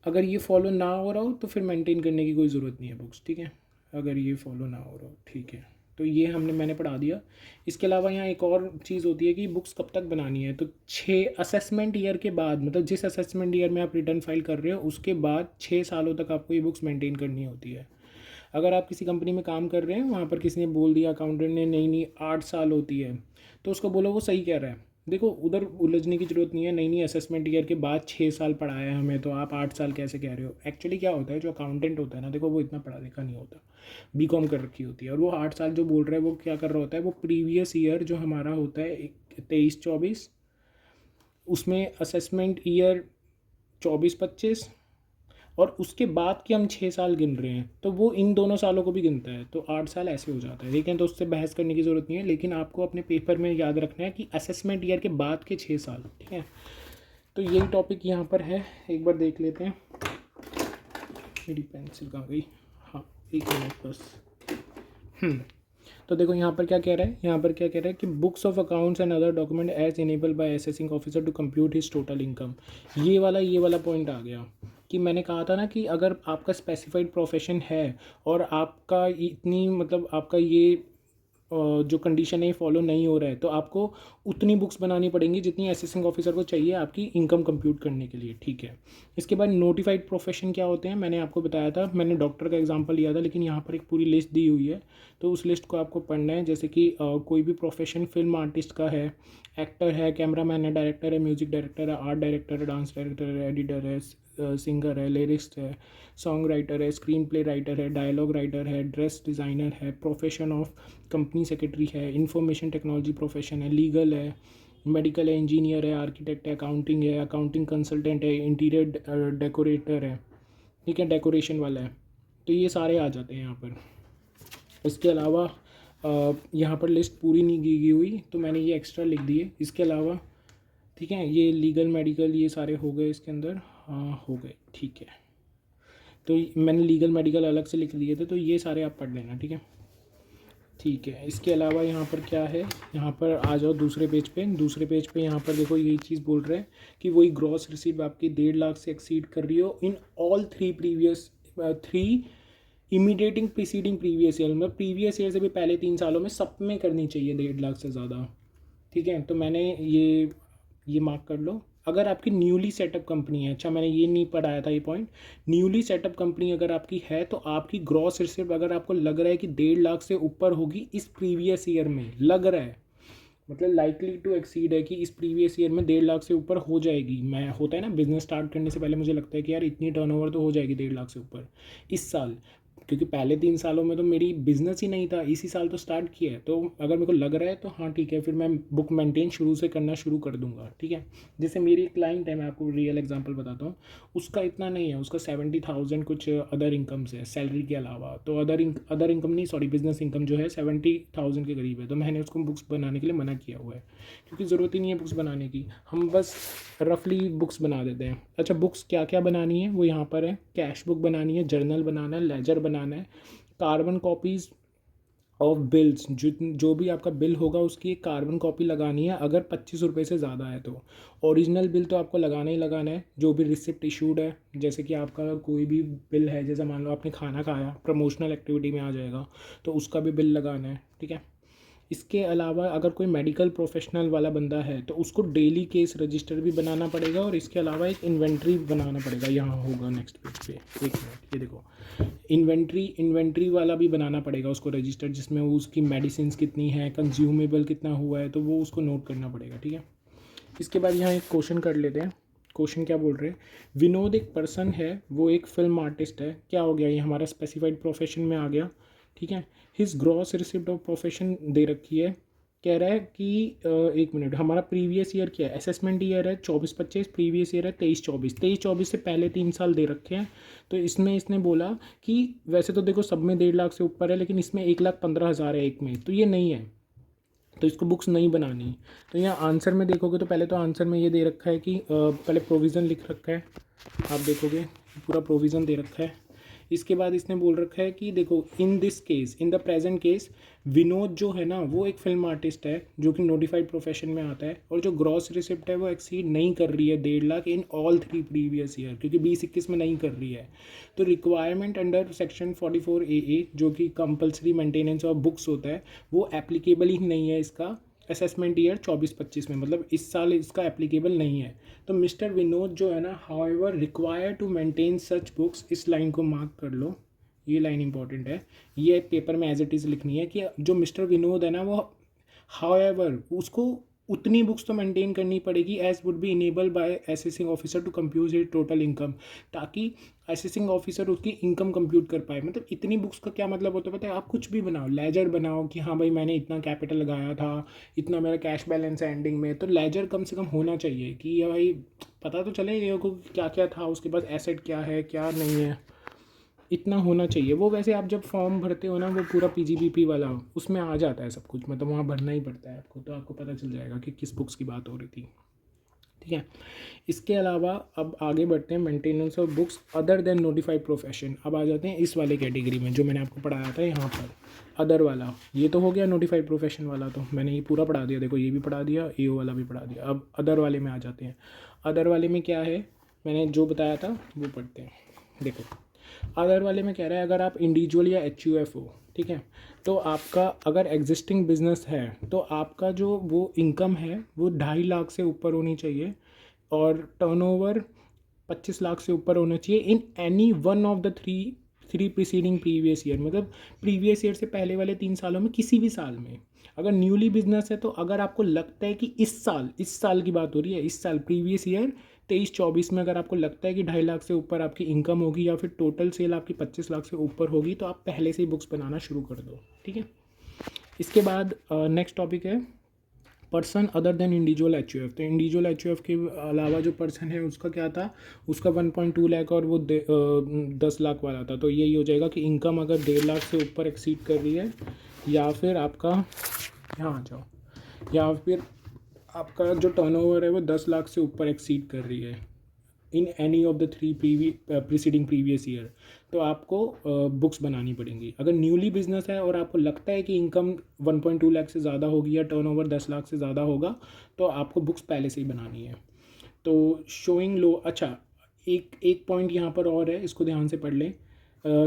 अगर ये फॉलो ना हो रहा हो तो फिर मेंटेन करने की कोई ज़रूरत नहीं है बुक्स, ठीक है। अगर ये फॉलो ना हो रहा हो, ठीक है, तो ये मैंने पढ़ा दिया। इसके अलावा यहाँ एक और चीज़ होती है कि बुक्स कब तक बनानी है, तो 6 असेसमेंट ईयर के बाद, मतलब जिस असेसमेंट ईयर में आप रिटर्न फाइल कर रहे हो उसके बाद 6 सालों तक आपको ये बुक्स मेंटेन करनी होती है। अगर आप किसी कंपनी में काम कर रहे हैं, वहाँ पर किसी ने बोल दिया अकाउंटेंट ने, नहीं 8 साल होती है, तो उसको बोलो वो सही कह रहा है। देखो उधर उलझने की ज़रूरत नहीं है, नहीं असेसमेंट ईयर के बाद 6 साल पढ़ाया है हमें, तो आप 8 साल कैसे कह रहे हो। एक्चुअली क्या होता है, जो अकाउंटेंट होता है ना, देखो वो इतना पढ़ा लिखा नहीं होता, बीकॉम कर रखी होती है, और वो 8 साल जो बोल रहा है वो क्या कर रहा होता है, वो प्रीवियस ईयर जो हमारा होता है 23-24, उसमें असेसमेंट ईयर 24-25 और उसके बाद के हम 6 साल गिन रहे हैं, तो वो इन दोनों सालों को भी गिनता है, तो 8 साल ऐसे हो जाता है। लेकिन तो उससे बहस करने की ज़रूरत नहीं है, लेकिन आपको अपने पेपर में याद रखना है कि असेसमेंट ईयर के बाद के 6 साल, ठीक है। तो यही टॉपिक यहाँ पर है, एक बार देख लेते हैं। मेरी पेंसिल कहाँ गई, हाँ 1 मिनट बस। तो देखो यहाँ पर क्या कह रहा है कि books of accounts and other document as enable by assessing officer to compute his total income. ये वाला पॉइंट आ गया कि मैंने कहा था ना कि अगर आपका स्पेसिफाइड प्रोफेशन है और आपका इतनी, मतलब आपका ये जो कंडीशन है ये फॉलो नहीं हो रहा है, तो आपको उतनी बुक्स बनानी पड़ेंगी जितनी असेसिंग ऑफिसर को चाहिए आपकी इनकम कंप्यूट करने के लिए, ठीक है। इसके बाद नोटिफाइड प्रोफेशन क्या होते हैं, मैंने आपको बताया था, मैंने डॉक्टर का एग्जांपल लिया था, लेकिन यहाँ पर एक पूरी लिस्ट दी हुई है, तो उस लिस्ट को आपको पढ़ना है। जैसे कि कोई भी प्रोफेशन फिल्म आर्टिस्ट का है, एक्टर है, कैमरामैन है, डायरेक्टर है, म्यूजिक डायरेक्टर है, आर्ट डायरेक्टर है, डांस डायरेक्टर है, एडिटर है, सिंगर है, लिरिक्स है, सॉन्ग राइटर है, स्क्रीन प्ले राइटर है, डायलॉग राइटर है, ड्रेस डिज़ाइनर है, प्रोफेशन ऑफ कंपनी सेक्रेटरी है, इंफॉर्मेशन टेक्नोलॉजी प्रोफेशन है, लीगल है, मेडिकल है, इंजीनियर है, आर्किटेक्ट है, अकाउंटिंग है, अकाउंटिंग कंसल्टेंट है, इंटीरियर डेकोरेटर है, ठीक है, डेकोरेशन वाला है। तो ये सारे आ जाते हैं यहाँ पर। इसके अलावा यहाँ पर लिस्ट पूरी नहीं की गई हुई तो मैंने ये एक्स्ट्रा लिख दिए। इसके अलावा ठीक है, ये लीगल मेडिकल ये सारे हो गए इसके अंदर, हाँ हो गए, ठीक है। तो मैंने लीगल मेडिकल अलग से लिख दिए थे, तो ये सारे आप पढ़ लेना, ठीक है। ठीक है, इसके अलावा यहाँ पर क्या है, यहाँ पर आ जाओ दूसरे पेज पे। दूसरे पेज पे यहाँ पर देखो यही चीज़ बोल रहे हैं कि वही ग्रॉस रिसीव आपकी 1.5 लाख से एक्सीड कर रही हो in all three immediately preceding previous year, मतलब प्रीवियस ईयर से भी पहले 3 सालों में सब में करनी चाहिए 1.5 लाख से ज़्यादा, ठीक है। तो मैंने ये मार्क कर लो। अगर आपकी न्यूली सेटअप कंपनी है, अच्छा मैंने ये नहीं पढ़ाया था ये पॉइंट, न्यूली सेटअप कंपनी अगर आपकी है तो आपकी ग्रॉस रिसिप्ट अगर आपको लग रहा है कि 1.5 लाख से ऊपर होगी इस प्रीवियस ईयर में, लग रहा है मतलब लाइकली टू एक्सीड है कि इस प्रीवियस ईयर में 1.5 लाख से ऊपर हो जाएगी। मैं होता है ना बिजनेस स्टार्ट करने से पहले मुझे लगता है कि यार इतनी टर्नओवर तो हो जाएगी 1.5 लाख से ऊपर इस साल, क्योंकि पहले 3 सालों में तो मेरी बिजनेस ही नहीं था, इसी साल तो स्टार्ट किया है। तो अगर मेरे को लग रहा है तो हाँ ठीक है, फिर मैं बुक मेंटेन शुरू से करना शुरू कर दूंगा, ठीक है। जैसे मेरी एक क्लाइंट है, मैं आपको रियल एग्जांपल बताता हूँ, उसका इतना नहीं है, उसका 70,000 कुछ अदर इनकम्स है सैलरी के अलावा। तो अदर इनकम नहीं, सॉरी, बिजनेस इनकम जो है 70,000 के करीब है। तो मैंने उसको बुक्स बनाने के लिए मना किया हुआ है, क्योंकि ज़रूरत ही नहीं है बुक्स बनाने की, हम बस रफली बुक्स बना देते हैं। अच्छा, बुक्स क्या क्या बनानी है वो यहाँ पर है, कैश बुक बनानी है, जर्नल बनाना है, लेजर बनाना है, कार्बन कॉपीज़ ऑफ बिल्स, जो भी आपका बिल होगा उसकी एक कार्बन कॉपी लगानी है अगर 25 रुपये से ज़्यादा है तो। ओरिजिनल बिल तो आपको लगाना ही लगाना है, जो भी रिसिप्ट इशूड है, जैसे कि आपका कोई भी बिल है, जैसे मान लो आपने खाना खाया, प्रमोशनल एक्टिविटी में आ जाएगा, तो उसका भी बिल लगाना है, ठीक है। इसके अलावा अगर कोई मेडिकल प्रोफेशनल वाला बंदा है तो उसको डेली केस रजिस्टर भी बनाना पड़ेगा, और इसके अलावा एक इन्वेंट्री बनाना पड़ेगा, यहाँ होगा नेक्स्ट पेज पे, एक मिनट, ये देखो इन्वेंट्री वाला भी बनाना पड़ेगा उसको रजिस्टर, जिसमें वो उसकी मेडिसिन कितनी है, कंज्यूमेबल कितना हुआ है, तो वो उसको नोट करना पड़ेगा, ठीक है। इसके बाद यहाँ एक क्वेश्चन कर लेते हैं। क्वेश्चन क्या बोल रहे हैं, विनोद एक पर्सन है, वो एक फिल्म आर्टिस्ट है, क्या हो गया, ये हमारा स्पेसिफाइड प्रोफेशन में आ गया, ठीक है। His gross receipt of profession दे रखी है, कह रहा है कि एक मिनट, हमारा प्रीवियस ईयर क्या है, असेसमेंट ईयर है 24-25, प्रीवियस ईयर है 23-24, 23-24 से पहले 3 साल दे रखे हैं। तो इसमें इसने बोला कि वैसे तो देखो सब में 1.5 लाख से ऊपर है, लेकिन इसमें 1,15,000 है एक में, तो ये नहीं है, तो इसको बुक्स नहीं बनानी। तो यहाँ आंसर में देखोगे तो पहले तो आंसर में ये दे रखा है कि पहले प्रोविज़न लिख रखा है, आप देखोगे पूरा प्रोविज़न दे रखा है। इसके बाद इसने बोल रखा है कि देखो in this case, in the present case, Vinod जो है ना वो एक फिल्म आर्टिस्ट है जो कि नोटिफाइड प्रोफेशन में आता है, और जो ग्रॉस रिसिप्ट है वो एक्सीड नहीं कर रही है 1.5 lakh in all 3 previous year, क्योंकि 20-21 में नहीं कर रही है। तो रिक्वायरमेंट अंडर सेक्शन 44AA जो कि कंपल्सरी मेंटेनेंस ऑफ बुक्स होता है, वो एप्लीकेबल ही नहीं है इसका असेसमेंट ईयर 24-25 में, मतलब इस साल इसका एप्लीकेबल नहीं है। तो मिस्टर विनोद जो है ना, however require to maintain such books, इस लाइन को मार्क कर लो, ये लाइन इंपॉर्टेंट है, ये पेपर में एज इट इज़ लिखनी है कि जो मिस्टर विनोद है ना वो हाउएवर उसको उतनी बुक्स तो मेंटेन करनी पड़ेगी as would be enable by assessing officer to compute his total income, ताकि असेसिंग ऑफिसर उसकी इनकम कंप्यूट कर पाए। मतलब इतनी बुक्स का क्या मतलब होता है पता है, आप कुछ भी बनाओ, लेजर बनाओ कि हाँ भाई मैंने इतना कैपिटल लगाया था, इतना मेरा कैश बैलेंस है एंडिंग में, तो लेजर कम से कम होना चाहिए कि ये भाई पता तो चले ये को क्या क्या था, उसके पास एसेट क्या है क्या नहीं है, इतना होना चाहिए। वो वैसे आप जब फॉर्म भरते हो ना वो पूरा PGBP वाला उसमें आ जाता है सब कुछ, मतलब वहाँ भरना ही पड़ता है आपको, तो आपको पता चल जाएगा कि किस बुक्स की बात हो रही थी, ठीक है। इसके अलावा अब आगे बढ़ते हैं, maintenance of books other than notified profession. अब आ जाते हैं इस वाले कैटेगरी में जो मैंने आपको पढ़ाया था यहाँ पर, अदर वाला। ये तो हो गया नोटिफाइड प्रोफेशन वाला, तो मैंने ये पूरा पढ़ा दिया, देखो ये भी पढ़ा दिया, AO वाला भी पढ़ा दिया। अब अदर वाले में आ जाते हैं। अदर वाले में क्या है, मैंने जो बताया था वो पढ़ते हैं। देखो अदर वाले में कह रहा है अगर आप इंडिविजुअल या HUF हो, ठीक है, तो आपका अगर एग्जिस्टिंग बिजनेस है तो आपका जो वो इनकम है वो 2.5 लाख से ऊपर होनी चाहिए, और टर्नओवर 25 लाख से ऊपर होना चाहिए in any one of the three preceding previous year, मतलब प्रीवियस ईयर से पहले वाले 3 सालों में किसी भी साल में। अगर न्यूली बिजनेस है तो अगर आपको लगता है कि इस साल की बात हो रही है, इस साल प्रीवियस ईयर 23-24 में अगर आपको लगता है कि 2.5 लाख से ऊपर आपकी इनकम होगी या फिर टोटल सेल आपकी 25 लाख से ऊपर होगी, तो आप पहले से ही बुक्स बनाना शुरू कर दो, ठीक है। इसके बाद नेक्स्ट टॉपिक है person other than individual HUF, तो इंडिविजुअल HUF के अलावा जो पर्सन है उसका क्या था, उसका 1.2 लाख और वो 10 लाख वाला था। तो यही हो जाएगा कि इनकम अगर 1.5 लाख से ऊपर एक्सीड कर रही है, या फिर आपका यहाँ आ जाओ, या फिर आपका जो टर्नओवर है वो 10 लाख से ऊपर एक्सीड कर रही है in any of the 3 preceding previous year, तो आपको बुक्स बनानी पड़ेंगी। अगर न्यूली बिजनेस है और आपको लगता है कि इनकम 1.2 लाख से ज़्यादा होगी या टर्नओवर 10 लाख से ज़्यादा होगा, तो आपको बुक्स पहले से ही बनानी है। तो शोइंग लो, अच्छा एक पॉइंट यहाँ पर और है, इसको ध्यान से पढ़ लें।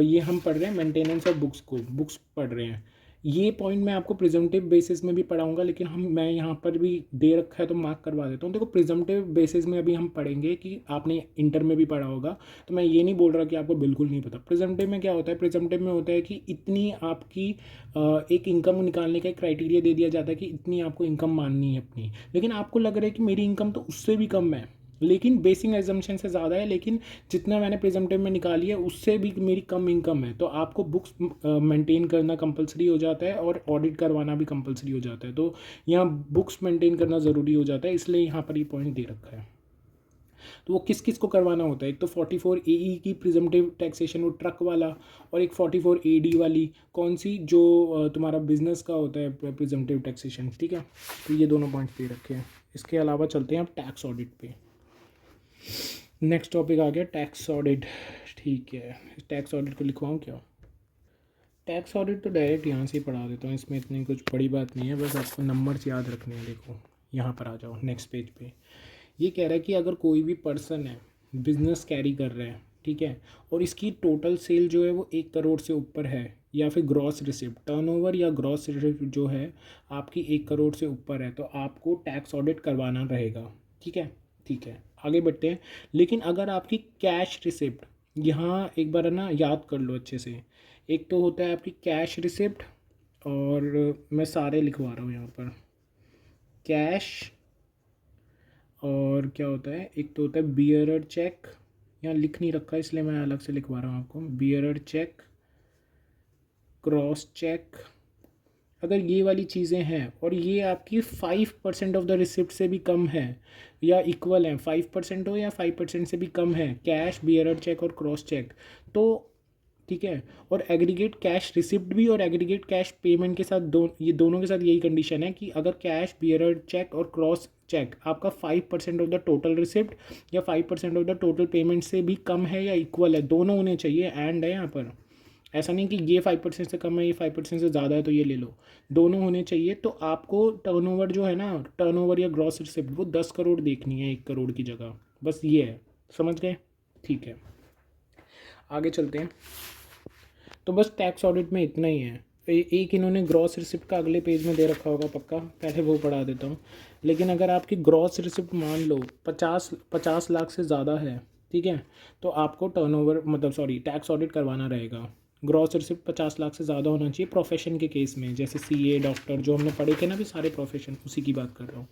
ये हम पढ़ रहे हैं मेंटेनेंस ऑफ बुक्स पढ़ रहे हैं। ये पॉइंट मैं आपको प्रिजम्पटिव बेसिस में भी पढ़ाऊंगा, लेकिन मैं यहाँ पर भी दे रखा है तो मार्क करवा देता हूँ। देखो प्रिजम्पटिव बेसिस में अभी हम पढ़ेंगे कि आपने इंटर में भी पढ़ा होगा, तो मैं ये नहीं बोल रहा कि आपको बिल्कुल नहीं पता। प्रिजम्पटिव में क्या होता है, प्रिजम्पटिव में होता है कि इतनी आपकी एक इनकम निकालने का एक क्राइटेरिया दे दिया जाता है कि इतनी आपको इनकम माननी है अपनी, लेकिन आपको लग रहा है कि मेरी इनकम तो उससे भी कम है, लेकिन बेसिक एजम्पशन से ज़्यादा है, लेकिन जितना मैंने प्रेजेंटिव में निकाली है उससे भी मेरी कम इनकम है, तो आपको बुक्स मेंटेन करना कंपलसरी हो जाता है और ऑडिट करवाना भी कंपलसरी हो जाता है। तो यहाँ बुक्स मेंटेन करना ज़रूरी हो जाता है, इसलिए यहाँ पर ये पॉइंट दे रखा है। तो वो किस किस को करवाना होता है, एक तो 44 AE की प्रिजम्पटिव टैक्सेशन, वो ट्रक वाला, और एक 44 AD वाली, कौन सी, जो तुम्हारा बिजनेस का होता है प्रिजम्पटिव टैक्सेशन, ठीक है। तो ये दोनों पॉइंट दे रखे हैं। इसके अलावा चलते हैं अब टैक्स ऑडिट पे। नेक्स्ट टॉपिक आ गया टैक्स ऑडिट, ठीक है। टैक्स ऑडिट को लिखवाऊँ क्या? टैक्स ऑडिट तो डायरेक्ट यहाँ से ही पढ़ा देता हूँ, इसमें इतनी कुछ बड़ी बात नहीं है, बस आपको नंबर्स याद रखने हैं। देखो यहाँ पर आ जाओ नेक्स्ट पेज पे। ये कह रहा है कि अगर कोई भी पर्सन है, बिजनेस कैरी कर रहा है, ठीक है, और इसकी टोटल सेल जो है वो 1 करोड़ से ऊपर है, या फिर ग्रॉस रिसिप्ट, टर्नओवर या ग्रॉस रिसिप्ट जो है आपकी 1 करोड़ से ऊपर है, तो आपको टैक्स ऑडिट करवाना रहेगा, ठीक है। ठीक है, आगे बढ़ते हैं। लेकिन अगर आपकी कैश रिसिप्ट, यहाँ एक बार है ना याद कर लो अच्छे से, एक तो होता है आपकी कैश रिसिप्ट, और मैं सारे लिखवा रहा हूँ यहाँ पर, कैश, और क्या होता है, एक तो होता है बियरर चेक, यहाँ लिख नहीं रखा इसलिए मैं अलग से लिखवा रहा हूँ आपको, बियरर चेक, क्रॉस चेक। अगर ये वाली चीज़ें हैं और ये आपकी 5% ऑफ द रिसिप्ट से भी कम है या इक्वल है, 5% हो या 5% से भी कम है, कैश, बियरर चेक और क्रॉस चेक, तो ठीक है। और एग्रीगेट कैश रिसिप्ट भी और एग्रीगेट कैश पेमेंट के साथ ये दोनों के साथ यही कंडीशन है कि अगर कैश, बियरर चेक और क्रॉस चेक आपका 5% ऑफ द टोटल रिसिप्ट या 5% ऑफ द टोटल पेमेंट से भी कम है या इक्वल है, दोनों होने चाहिए, एंड है यहाँ पर, ऐसा नहीं कि ये 5% से कम है, ये 5% से ज़्यादा है तो ये ले लो, दोनों होने चाहिए। तो आपको टर्नओवर जो है ना, टर्नओवर या ग्रॉस रिसिप्ट, वो 10 करोड़ देखनी है 1 करोड़ की जगह, बस ये है, समझ गए? ठीक है, आगे चलते हैं। तो बस टैक्स ऑडिट में इतना ही है। एक इन्होंने ग्रॉस रिसिप्ट का अगले पेज में दे रखा होगा पक्का, पहले वो पढ़ा देता हूँ। लेकिन अगर आपकी ग्रॉस रिसिप्ट मान लो 50 लाख से ज़्यादा है, ठीक है, तो आपको टर्नओवर मतलब सॉरी टैक्स ऑडिट करवाना रहेगा। ग्रॉस रिसिप्ट 50 लाख से ज़्यादा होना चाहिए प्रोफेशन के केस में, जैसे CA, डॉक्टर, जो हमने पढ़े थे ना भी सारे प्रोफेशन, उसी की बात कर रहा हूँ।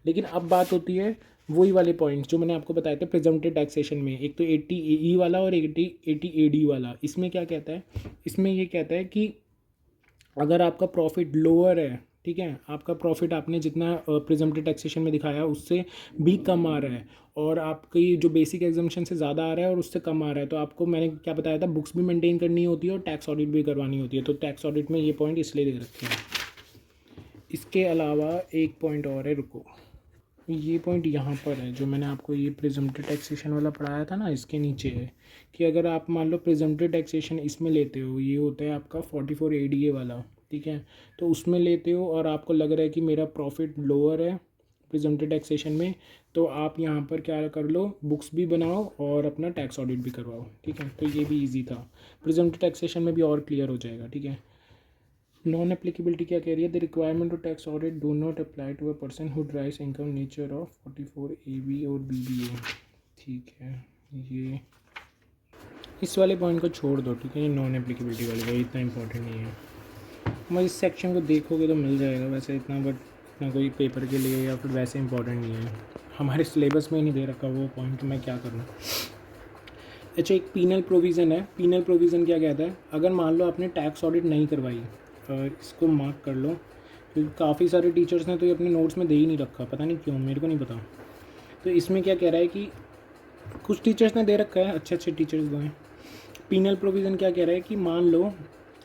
लेकिन अब बात होती है वही वाले पॉइंट्स जो मैंने आपको बताए थे प्रिजम्पटिव टैक्सेशन में, एक तो 80 AE वाला और 80 AD वाला। इसमें क्या कहता है, इसमें ये कहता है कि अगर आपका प्रॉफिट लोअर है, ठीक है, आपका प्रॉफिट आपने जितना प्रिजम्पटिव टैक्सेशन में दिखाया उससे भी कम आ रहा है, और आपकी जो बेसिक एग्जम्पशन से ज़्यादा आ रहा है और उससे कम आ रहा है, तो आपको मैंने क्या बताया था, बुक्स भी मेंटेन करनी होती है और टैक्स ऑडिट भी करवानी होती है। तो टैक्स ऑडिट में ये पॉइंट इसलिए दे रखे हैं। इसके अलावा एक पॉइंट और है, रुको, ये पॉइंट यहाँ पर है जो मैंने आपको ये प्रिजम्पटिव टैक्सेशन वाला पढ़ाया था ना, इसके नीचे है कि अगर आप मान लो प्रिजम्पटिव टैक्सेशन इसमें लेते हो, ये होता है आपका 44 ADA वाला, ठीक है, तो उसमें लेते हो और आपको लग रहा है कि मेरा प्रॉफिट लोअर है प्रिजम्पटिव टैक्सेशन में, तो आप यहाँ पर क्या कर लो, बुक्स भी बनाओ और अपना टैक्स ऑडिट भी करवाओ, ठीक है। तो ये भी ईजी था, प्रिजम्पटिव टैक्सेशन में भी और क्लियर हो जाएगा, ठीक है। नॉन एप्लीकेबिलिटी क्या कह रही है, the requirement of tax audit do not apply to a person who drives income nature of 44 AB और BBA, ठीक है। ये इस वाले पॉइंट को छोड़ दो, ठीक है, ये नॉन एप्लीकेबिलिटी वाले का इतना इंपॉर्टेंट नहीं है, मैं इस सेक्शन को देखोगे तो मिल जाएगा वैसे इतना, बट इतना कोई पेपर के लिए या फिर वैसे इंपॉर्टेंट नहीं है, हमारे सिलेबस में ही नहीं दे रखा वो पॉइंट, मैं क्या करूँ। अच्छा, एक पीनल प्रोविज़न है, पीनल प्रोविज़न क्या कहता है, अगर मान लो आपने टैक्स ऑडिट नहीं करवाई, इसको मार्क कर लो, क्योंकि काफ़ी सारे टीचर्स ने तो ये अपने नोट्स में दे ही नहीं रखा, पता नहीं क्यों, मेरे को नहीं पता। तो इसमें क्या कह रहा है कि कुछ टीचर्स ने दे रखा है, अच्छे अच्छे टीचर्स दो हैं। पीनल प्रोविज़न क्या कह रहा है कि मान लो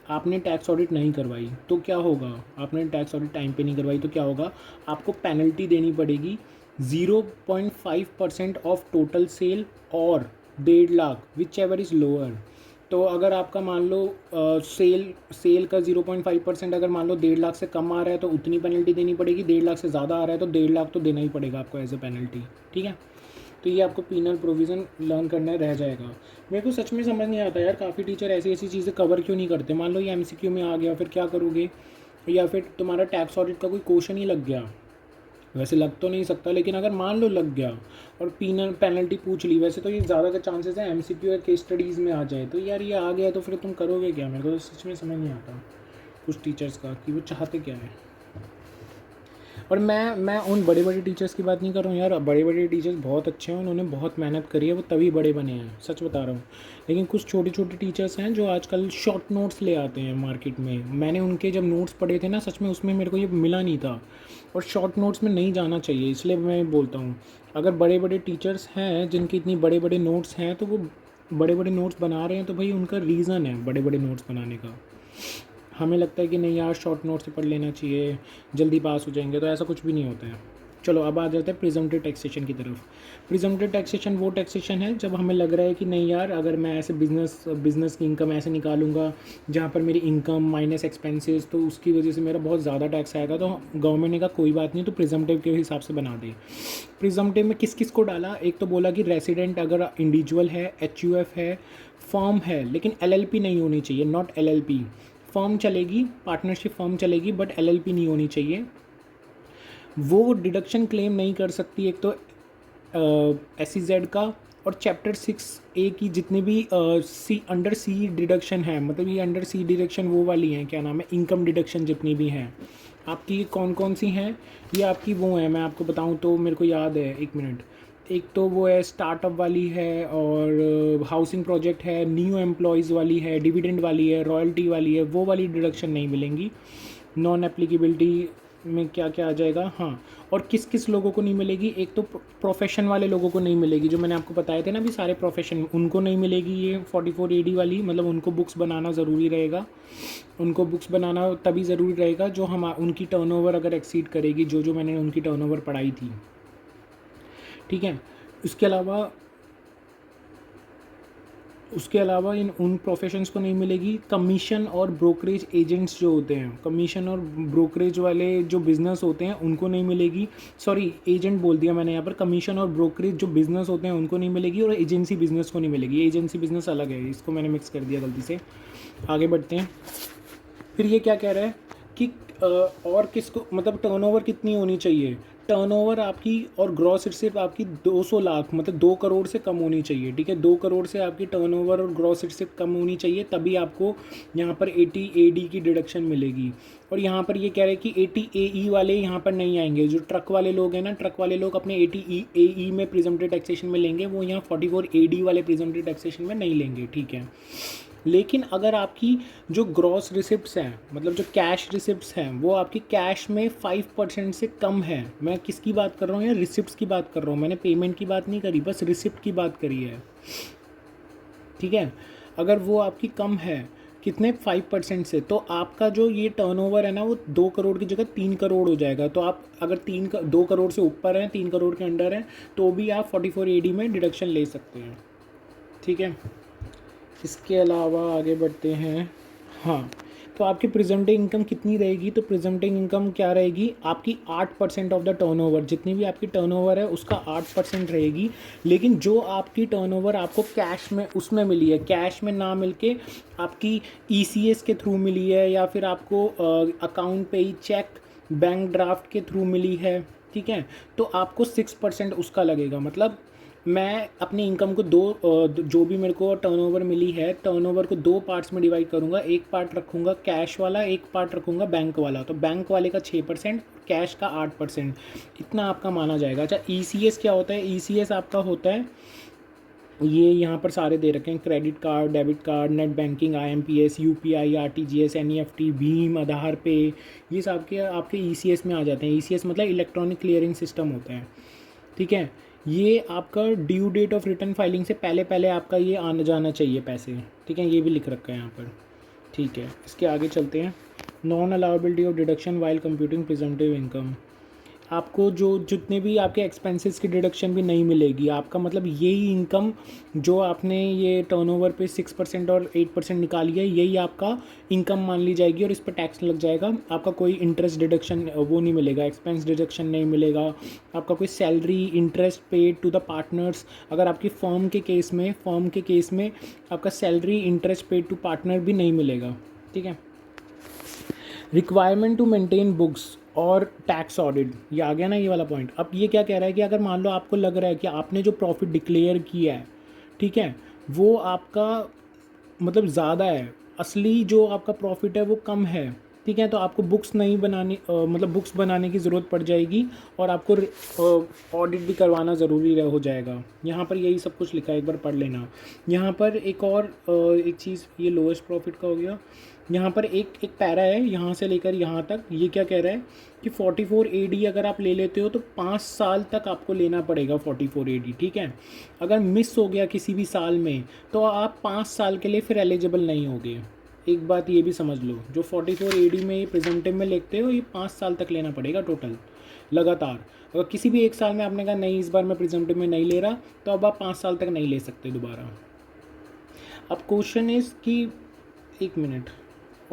आपने टैक्स ऑडिट नहीं करवाई तो क्या होगा, आपने टैक्स ऑडिट टाइम पे नहीं करवाई तो क्या होगा, आपको पेनल्टी देनी पड़ेगी 0.5% ऑफ टोटल सेल और 1.5 lakh which ever is lower. तो अगर आपका मान लो सेल का 0.5% अगर मान लो 1.5 लाख से कम आ रहा है तो उतनी पेनल्टी देनी पड़ेगी, 1.5 लाख से ज़्यादा आ रहा है तो 1.5 लाख तो देना ही पड़ेगा आपको एज ए पेनल्टी। ठीक है, तो ये आपको पीनल प्रोविज़न लर्न करना रह जाएगा। मेरे को सच में समझ नहीं आता यार, काफ़ी टीचर ऐसी ऐसी चीज़ें कवर क्यों नहीं करते। मान लो ये एमसीक्यू में आ गया, फिर क्या करोगे, या फिर तुम्हारा टैक्स ऑडिट का कोई क्वेश्चन ही लग गया, वैसे लग तो नहीं सकता लेकिन अगर मान लो लग गया और पेनल्टी पूछ ली, वैसे तो ये ज़्यादातर चांसेस है एमसीक्यू या केस स्टडीज़ में आ जाए, तो यार ये आ गया तो फिर तुम करोगे क्या। मेरे को तो सच में समझ नहीं आता कुछ टीचर्स का कि वो चाहते क्या है। और मैं उन बड़े बड़े टीचर्स की बात नहीं कर रहा हूँ यार, बड़े बड़े टीचर्स बहुत अच्छे हैं, उन्होंने बहुत मेहनत करी है, वो तभी बड़े बने हैं, सच बता रहा हूँ। लेकिन कुछ छोटे छोटे टीचर्स हैं जो आजकल शॉर्ट नोट्स ले आते हैं मार्केट में। मैंने उनके जब नोट्स पढ़े थे ना, सच में उसमें मेरे को ये मिला नहीं था, और शॉर्ट नोट्स में नहीं जाना चाहिए, इसलिए मैं बोलता हूँ अगर बड़े बड़े टीचर्स हैं जिनके इतनी बड़े बड़े नोट्स हैं तो वो बड़े बड़े नोट्स बना रहे हैं, तो भाई उनका रीज़न है बड़े बड़े नोट्स बनाने का। हमें लगता है कि नहीं यार शॉर्ट नोट से पढ़ लेना चाहिए, जल्दी पास हो जाएंगे, तो ऐसा कुछ भी नहीं होता है। चलो अब आ जाते हैं प्रिजम्पटिव टैक्सेशन की तरफ। प्रिजम्पटिव टैक्सेशन वो टैक्सेशन है जब हमें लग रहा है कि नहीं यार अगर मैं ऐसे बिजनेस की इनकम ऐसे निकालूंगा जहाँ पर मेरी इनकम माइनस एक्सपेंसेस, तो उसकी वजह से मेरा बहुत ज़्यादा टैक्स आएगा, तो गवर्नमेंट ने कहा कोई बात नहीं, तो प्रिजम्पटिव के हिसाब से बना दे। प्रिजम्पटिव में किस किस को डाला, एक तो बोला कि रेसिडेंट अगर इंडिविजुअल है, HUF है, फर्म है, लेकिन LLP नहीं होनी चाहिए, नॉट LLP। फर्म चलेगी, पार्टनरशिप फर्म चलेगी, बट LLP नहीं होनी चाहिए। वो डिडक्शन क्लेम नहीं कर सकती, एक तो SEZ का, और चैप्टर 6A की जितनी भी अंडर सी डिडक्शन है, मतलब ये अंडर सी डिडक्शन वो वाली हैं, क्या नाम है, इनकम डिडक्शन जितनी भी हैं आपकी कौन कौन सी हैं, ये आपकी वो है, मैं आपको बताऊं तो मेरे को याद है, एक मिनट। एक तो वो है स्टार्टअप वाली है, और हाउसिंग प्रोजेक्ट है, न्यू एम्प्लॉयज़ वाली है, डिविडेंड वाली है, रॉयल्टी वाली है, वो वाली डिडक्शन नहीं मिलेंगी। नॉन एप्लीकेबिलिटी में क्या क्या आ जाएगा, हाँ, और किस किस लोगों को नहीं मिलेगी, एक तो प्रोफेशन वाले लोगों को नहीं मिलेगी, जो मैंने आपको बताए थे ना भी सारे प्रोफेशन, उनको नहीं मिलेगी ये 44AD वाली, मतलब उनको बुक्स बनाना ज़रूरी रहेगा, उनको बुक्स बनाना तभी ज़रूरी रहेगा जो हम उनकी टर्नओवर अगर एक्सीड करेगी, जो मैंने उनकी टर्नओवर पढ़ाई थी। ठीक है, उसके अलावा इन उन प्रोफेशंस को नहीं मिलेगी। कमीशन और ब्रोकरेज एजेंट्स जो होते हैं, कमीशन और ब्रोकरेज वाले जो बिज़नेस होते हैं उनको नहीं मिलेगी, सॉरी एजेंट बोल दिया मैंने यहाँ पर, कमीशन और ब्रोकरेज जो बिज़नेस होते हैं उनको नहीं मिलेगी, और एजेंसी बिज़नेस को नहीं मिलेगी, एजेंसी बिज़नेस अलग है, इसको मैंने मिक्स कर दिया गलती से। आगे बढ़ते हैं। फिर ये क्या कह रहा है कि और किसको, मतलब टर्नओवर कितनी होनी चाहिए, टर्नओवर आपकी और ग्रॉस रिसिप्ट आपकी 200 लाख, मतलब 2 करोड़ से कम होनी चाहिए। ठीक है, 2 करोड़ से आपकी टर्नओवर और ग्रॉस रिसिप्ट कम होनी चाहिए, तभी आपको यहाँ पर 80AD की डिडक्शन मिलेगी। और यहाँ पर ये कह रहे हैं कि 80AE वाले यहाँ पर नहीं आएंगे, जो ट्रक वाले लोग हैं ना, ट्रक वाले लोग अपने 80AE में प्रिजम्पटिव टैक्सेशन में लेंगे, वो यहाँ 44AD वाले प्रिजम्पटिव टैक्सेशन में नहीं लेंगे। ठीक है, लेकिन अगर आपकी जो ग्रॉस रिसिप्ट्स हैं, मतलब जो कैश रिसिप्ट्स हैं, वो आपकी कैश में 5% से कम है, मैं किसकी बात कर रहा हूँ, या रिसिप्ट्स की बात कर रहा हूँ, मैंने पेमेंट की बात नहीं करी, बस रिसिप्ट की बात करी है। ठीक है, अगर वो आपकी कम है कितने 5% से, तो आपका जो ये टर्नओवर है ना वो 2 करोड़ की जगह 3 करोड़ हो जाएगा। तो आप अगर 2 करोड़ से ऊपर हैं, 3 करोड़ के अंडर हैं, तो भी आप 44AD में डिडक्शन ले सकते हैं। ठीक है, इसके अलावा आगे बढ़ते हैं। हाँ, तो आपकी प्रेजेंटिंग इनकम कितनी रहेगी, तो प्रेजेंटिंग इनकम क्या रहेगी आपकी 8% ऑफ द टर्नओवर, जितनी भी आपकी टर्नओवर है उसका 8% रहेगी। लेकिन जो आपकी टर्नओवर आपको कैश में उसमें मिली है, कैश में ना मिलके आपकी ECS के थ्रू मिली है, या फिर आपको अकाउंट पे ही चेक बैंक ड्राफ्ट के थ्रू मिली है, ठीक है, तो आपको 6% उसका लगेगा। मतलब मैं अपनी इनकम को जो भी मेरे को टर्नओवर मिली है, टर्नओवर को 2 पार्ट्स में डिवाइड करूँगा, एक पार्ट रखूँगा कैश वाला, एक पार्ट रखूँगा बैंक वाला। तो बैंक वाले का 6%, कैश का 8%, इतना आपका माना जाएगा। अच्छा, ECS क्या होता है, ECS आपका होता है ये यहाँ पर सारे दे रखे हैं, credit card, debit card, net banking, IMPS, UPI, RTGS, NEFT, भीम, आधार पे, ये सब के आपके ECS में आ जाते हैं। ECS मतलब इलेक्ट्रॉनिक क्लियरिंग सिस्टम होता है, ठीक है। ये आपका due date of return filing से पहले पहले आपका ये आना जाना चाहिए पैसे, ठीक है। ये भी लिख रखा है यहाँ पर, ठीक है। इसके आगे चलते हैं। Non allowability of deduction while computing presumptive income. आपको जो जितने भी आपके एक्सपेंसेस की डिडक्शन भी नहीं मिलेगी, आपका मतलब यही इनकम जो आपने ये टर्नओवर पे 6% और 8% निकाली है, यही आपका इनकम मान ली जाएगी और इस पर टैक्स लग जाएगा। आपका कोई इंटरेस्ट डिडक्शन वो नहीं मिलेगा, एक्सपेंस डिडक्शन नहीं मिलेगा, आपका कोई salary, interest paid to the partners. अगर आपकी फर्म के केस में आपका salary, interest paid to partner भी नहीं मिलेगा, ठीक है। रिक्वायरमेंट टू मेंटेन बुक्स और टैक्स ऑडिट, ये आ गया ना ये वाला पॉइंट। अब ये क्या कह रहा है कि अगर मान लो आपको लग रहा है कि आपने जो प्रॉफिट डिक्लेयर किया है, ठीक है, वो आपका मतलब ज़्यादा है, असली जो आपका प्रॉफिट है वो कम है, ठीक है, तो आपको बुक्स नहीं बनानी मतलब बुक्स बनाने की ज़रूरत पड़ जाएगी और आपको ऑडिट भी करवाना ज़रूरी हो जाएगा। यहाँ पर यही सब कुछ लिखा है, एक बार पढ़ लेना। यहाँ पर एक और एक चीज़, ये लोएस्ट प्रॉफिट का हो गया। यहाँ पर एक पैरा है यहाँ से लेकर यहाँ तक। ये क्या कह रहा है कि 44 AD अगर आप ले लेते हो तो 5 साल तक आपको लेना पड़ेगा 44 AD, ठीक है। अगर मिस हो गया किसी भी साल में तो आप 5 साल के लिए फिर एलिजिबल नहीं होगे। एक बात ये भी समझ लो, जो 44 AD में ये प्रेजेंटिव में लिखते हो, ये 5 साल तक लेना पड़ेगा टोटल लगातार। अगर किसी भी एक साल में आपने कहा नहीं इस बार मैं प्रेजेंटिव में नहीं ले रहा, तो अब आप 5 साल तक नहीं ले सकते दोबारा। अब क्वेश्चन इज़ कि एक मिनट,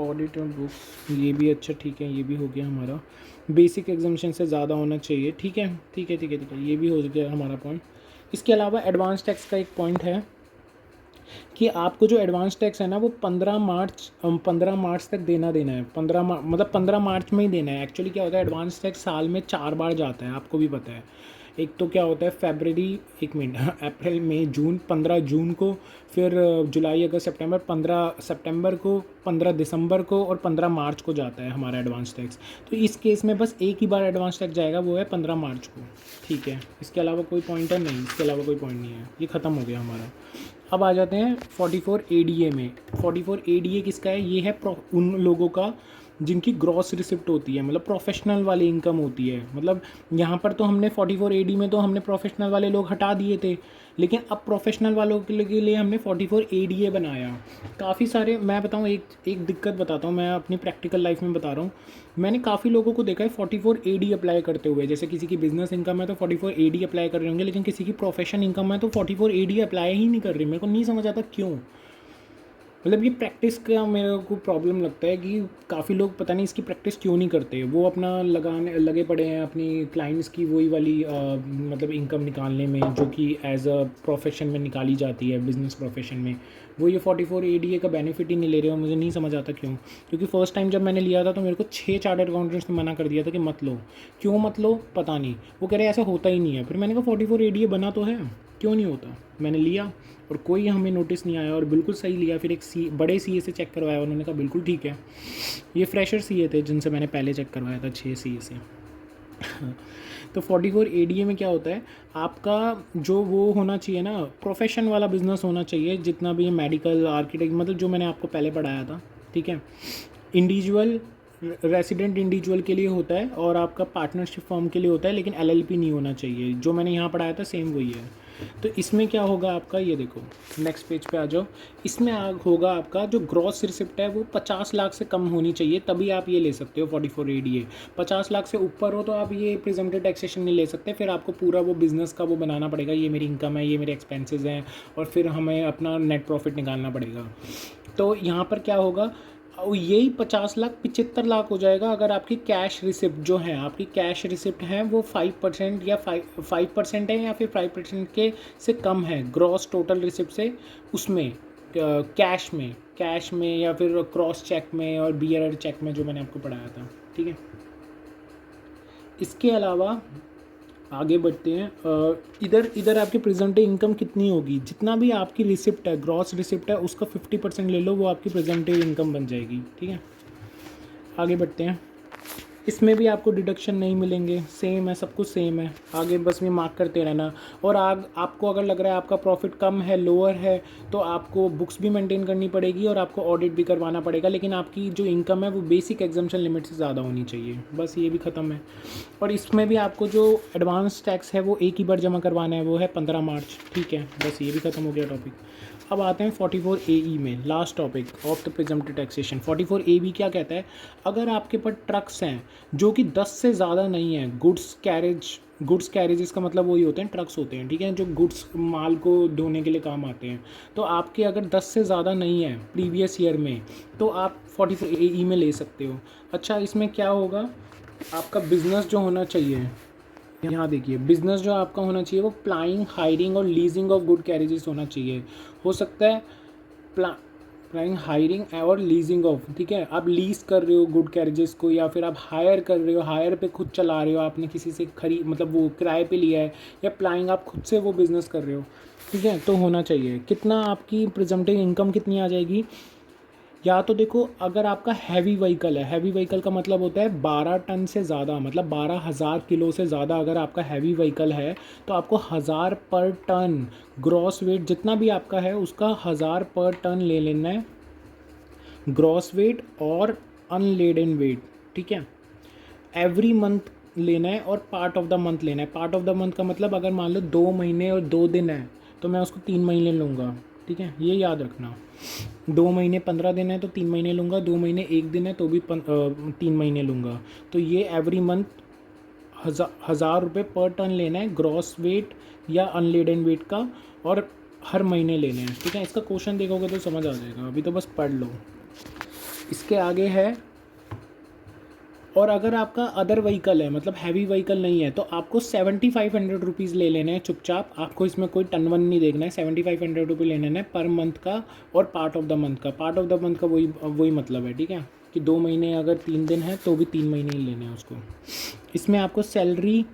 ऑडिट और बुक्स ये भी अच्छा, ठीक है, ये भी हो गया हमारा। बेसिक एग्जामिशन से ज़्यादा होना चाहिए, ठीक है, ये भी हो गया हमारा पॉइंट। इसके अलावा एडवांस टैक्स का एक पॉइंट है कि आपको जो एडवांस टैक्स है ना वो 15 मार्च तक देना है। 15 मार्च में ही देना है। एक्चुअली क्या होता है, एडवांस टैक्स साल में 4 बार जाता है, आपको भी पता है। एक तो क्या होता है अप्रैल मई जून, 15 जून को, फिर जुलाई अगस्त सितंबर, 15 सितंबर को, 15 दिसंबर को और 15 मार्च को जाता है हमारा एडवांस टैक्स। तो इस केस में बस एक ही बार एडवांस टैक्स जाएगा, वो है 15 मार्च को, ठीक है। इसके अलावा कोई पॉइंट है नहीं, इसके अलावा कोई पॉइंट नहीं है, ये ख़त्म हो गया हमारा। अब आ जाते हैं 44 ADA में। 44 ADA किसका है, ये है उन लोगों का जिनकी ग्रॉस रिसिप्ट होती है, मतलब प्रोफेशनल वाली इनकम होती है। मतलब यहाँ पर तो हमने 44 AD में तो हमने प्रोफेशनल वाले लोग हटा दिए थे, लेकिन अब प्रोफेशनल वालों के लिए हमने 44 ADA बनाया। काफ़ी सारे, मैं बताऊँ एक दिक्कत बताता हूँ, मैं अपनी प्रैक्टिकल लाइफ में बता रहा हूँ। मैंने काफ़ी लोगों को देखा है 44 AD अप्लाई करते हुए। जैसे किसी की बिजनेस इनकम है तो 44 AD अप्लाई कर रहे होंगे, लेकिन किसी की प्रोफेशन इनकम है तो 44 AD अप्लाई ही नहीं कर रही। मेरे को नहीं समझ आता क्यों। मतलब ये प्रैक्टिस का मेरे को प्रॉब्लम लगता है कि काफ़ी लोग पता नहीं इसकी प्रैक्टिस क्यों नहीं करते। वो अपना लगे पड़े हैं अपनी क्लाइंट्स की वही वाली मतलब इनकम निकालने में, जो कि एज अ प्रोफेशन में निकाली जाती है, बिजनेस प्रोफेशन में। वो ये 44 ADA का बेनिफिट ही नहीं ले रहे हो। मुझे नहीं समझ आता क्यों। क्योंकि फ़र्स्ट टाइम जब मैंने लिया था तो मेरे को 6 चार्टर्ड अकाउंटेंट्स ने मना कर दिया था कि मत लो। क्यों मत लो पता नहीं, वो कह रहे ऐसा होता ही नहीं है। फिर मैंने कहा 44 ADA बना तो है, क्यों नहीं होता। मैंने लिया और कोई हमें नोटिस नहीं आया और बिल्कुल सही लिया। फिर एक बड़े CA से चेक करवाया, उन्होंने कहा बिल्कुल ठीक है। ये फ्रेशर CA थे जिनसे मैंने पहले चेक करवाया था 6 CA से। तो 44 ADA में क्या होता है, आपका जो वो होना चाहिए ना, प्रोफेशन वाला बिजनेस होना चाहिए, जितना भी मेडिकल, आर्किटेक्ट, मतलब जो मैंने आपको पहले पढ़ाया था, ठीक है। इंडिविजुअल, रेसिडेंट इंडिविजुअल के लिए होता है और आपका पार्टनरशिप फर्म के लिए होता है, लेकिन LLP नहीं होना चाहिए। जो मैंने यहाँ पढ़ाया था सेम वही है। तो इसमें क्या होगा आपका, ये देखो नेक्स्ट पेज पे आ जाओ। इसमें होगा आपका जो ग्रॉस रिसिप्ट है वो 50 लाख से कम होनी चाहिए, तभी आप ये ले सकते हो 44 ADA। 50 लाख से ऊपर हो तो आप ये प्रिजम्प्टिव टैक्सेशन नहीं ले सकते। फिर आपको पूरा वो बिज़नेस का वो बनाना पड़ेगा, ये मेरी इनकम है, ये मेरे एक्सपेंसेस हैं, और फिर हमें अपना नेट प्रॉफिट निकालना पड़ेगा। तो यहाँ पर क्या होगा, यही 50 लाख 75 लाख हो जाएगा अगर आपकी कैश रिसिप्ट जो है, आपकी कैश रिसिप्ट है वो 5% या 5% है, या फिर 5% के से कम है ग्रॉस टोटल रिसिप्ट से। उसमें कैश में या फिर क्रॉस चेक में और बियर चेक में, जो मैंने आपको पढ़ाया था, ठीक है। इसके अलावा आगे बढ़ते हैं। इधर आपकी प्रेजेंट इनकम कितनी होगी, जितना भी आपकी रिसिप्ट है, ग्रॉस रिसिप्ट है, उसका 50% ले लो, वो आपकी प्रेजेंटिव इनकम बन जाएगी, ठीक है। आगे बढ़ते हैं। इसमें भी आपको डिडक्शन नहीं मिलेंगे, सेम है, सब कुछ सेम है, आगे बस में मार्क करते रहना। और आपको अगर लग रहा है आपका प्रॉफिट कम है, लोअर है, तो आपको बुक्स भी मेंटेन करनी पड़ेगी और आपको ऑडिट भी करवाना पड़ेगा, लेकिन आपकी जो इनकम है वो बेसिक एग्जम्पशन लिमिट से ज़्यादा होनी चाहिए। बस ये भी ख़त्म है। और इसमें भी आपको जो एडवांस टैक्स है वो एक ही बार जमा करवाना है, वो है 15 मार्च। ठीक है, बस ये भी ख़त्म हो गया टॉपिक। अब आते हैं 44AE में, last topic of the presumptive taxation. 44AB क्या कहता है, अगर आपके पास ट्रक्स हैं जो कि 10 से ज़्यादा नहीं है, गुड्स कैरेजेस का मतलब वही होते हैं, ट्रक्स होते हैं, ठीक है, जो गुड्स माल को ढोने के लिए काम आते हैं। तो आपके अगर 10 से ज़्यादा नहीं है प्रीवियस ईयर में, तो आप 44AE में ले सकते हो। अच्छा, इसमें क्या होगा, आपका बिजनेस जो होना चाहिए, यहाँ देखिए, बिजनेस जो आपका होना चाहिए वो प्लाइंग, हायरिंग और लीजिंग ऑफ गुड कैरेजेस होना चाहिए। हो सकता है प्लाइंग, हायरिंग और लीजिंग ऑफ, ठीक है, आप लीज कर रहे हो गुड कैरेजेस को, या फिर आप हायर कर रहे हो, हायर पे खुद चला रहे हो, आपने किसी से मतलब वो किराए पे लिया है, या प्लाइंग आप खुद से वो बिज़नेस कर रहे हो, ठीक है, तो होना चाहिए। कितना आपकी प्रिजम्प्टिव इनकम कितनी आ जाएगी, या तो देखो, अगर आपका हैवी व्हीकल है, हैवी व्हीकल का मतलब होता है 12 टन से ज़्यादा, मतलब 12,000 किलो से ज़्यादा अगर आपका हैवी व्हीकल है, तो आपको 1000 पर टन ग्रॉस वेट, जितना भी आपका है उसका 1000 पर टन ले लेना है, ग्रॉस वेट और अनलेडन वेट, ठीक है, एवरी मंथ लेना है, और पार्ट ऑफ द मंथ लेना है। पार्ट ऑफ द मंथ का मतलब, अगर मान लो 2 महीने और 2 दिन है, तो मैं उसको 3 महीने लूँगा, ठीक है, ये याद रखना। 2 महीने 15 दिन है तो 3 महीने लूँगा, 2 महीने 1 दिन है तो भी 3 महीने लूँगा। तो ये एवरी मंथ 1000 रुपये पर टन लेना है, ग्रॉस वेट या अनलेडन वेट का, और हर महीने लेने हैं, ठीक है। इसका क्वेश्चन देखोगे तो समझ आ जाएगा, अभी तो बस पढ़ लो। इसके आगे है, और अगर आपका अदर व्हीकल है, मतलब हैवी व्हीकल नहीं है, तो आपको 7500 रुपीज़ ले लेने हैं चुपचाप। आपको इसमें कोई टन वन नहीं देखना है, 7500 रुपये ले लेना है पर मंथ का, और पार्ट ऑफ द मंथ का। पार्ट ऑफ द मंथ का वही मतलब है, ठीक है, कि 2 महीने अगर 3 दिन है तो भी 3 महीने ही लेने हैं उसको। इसमें आपको salary,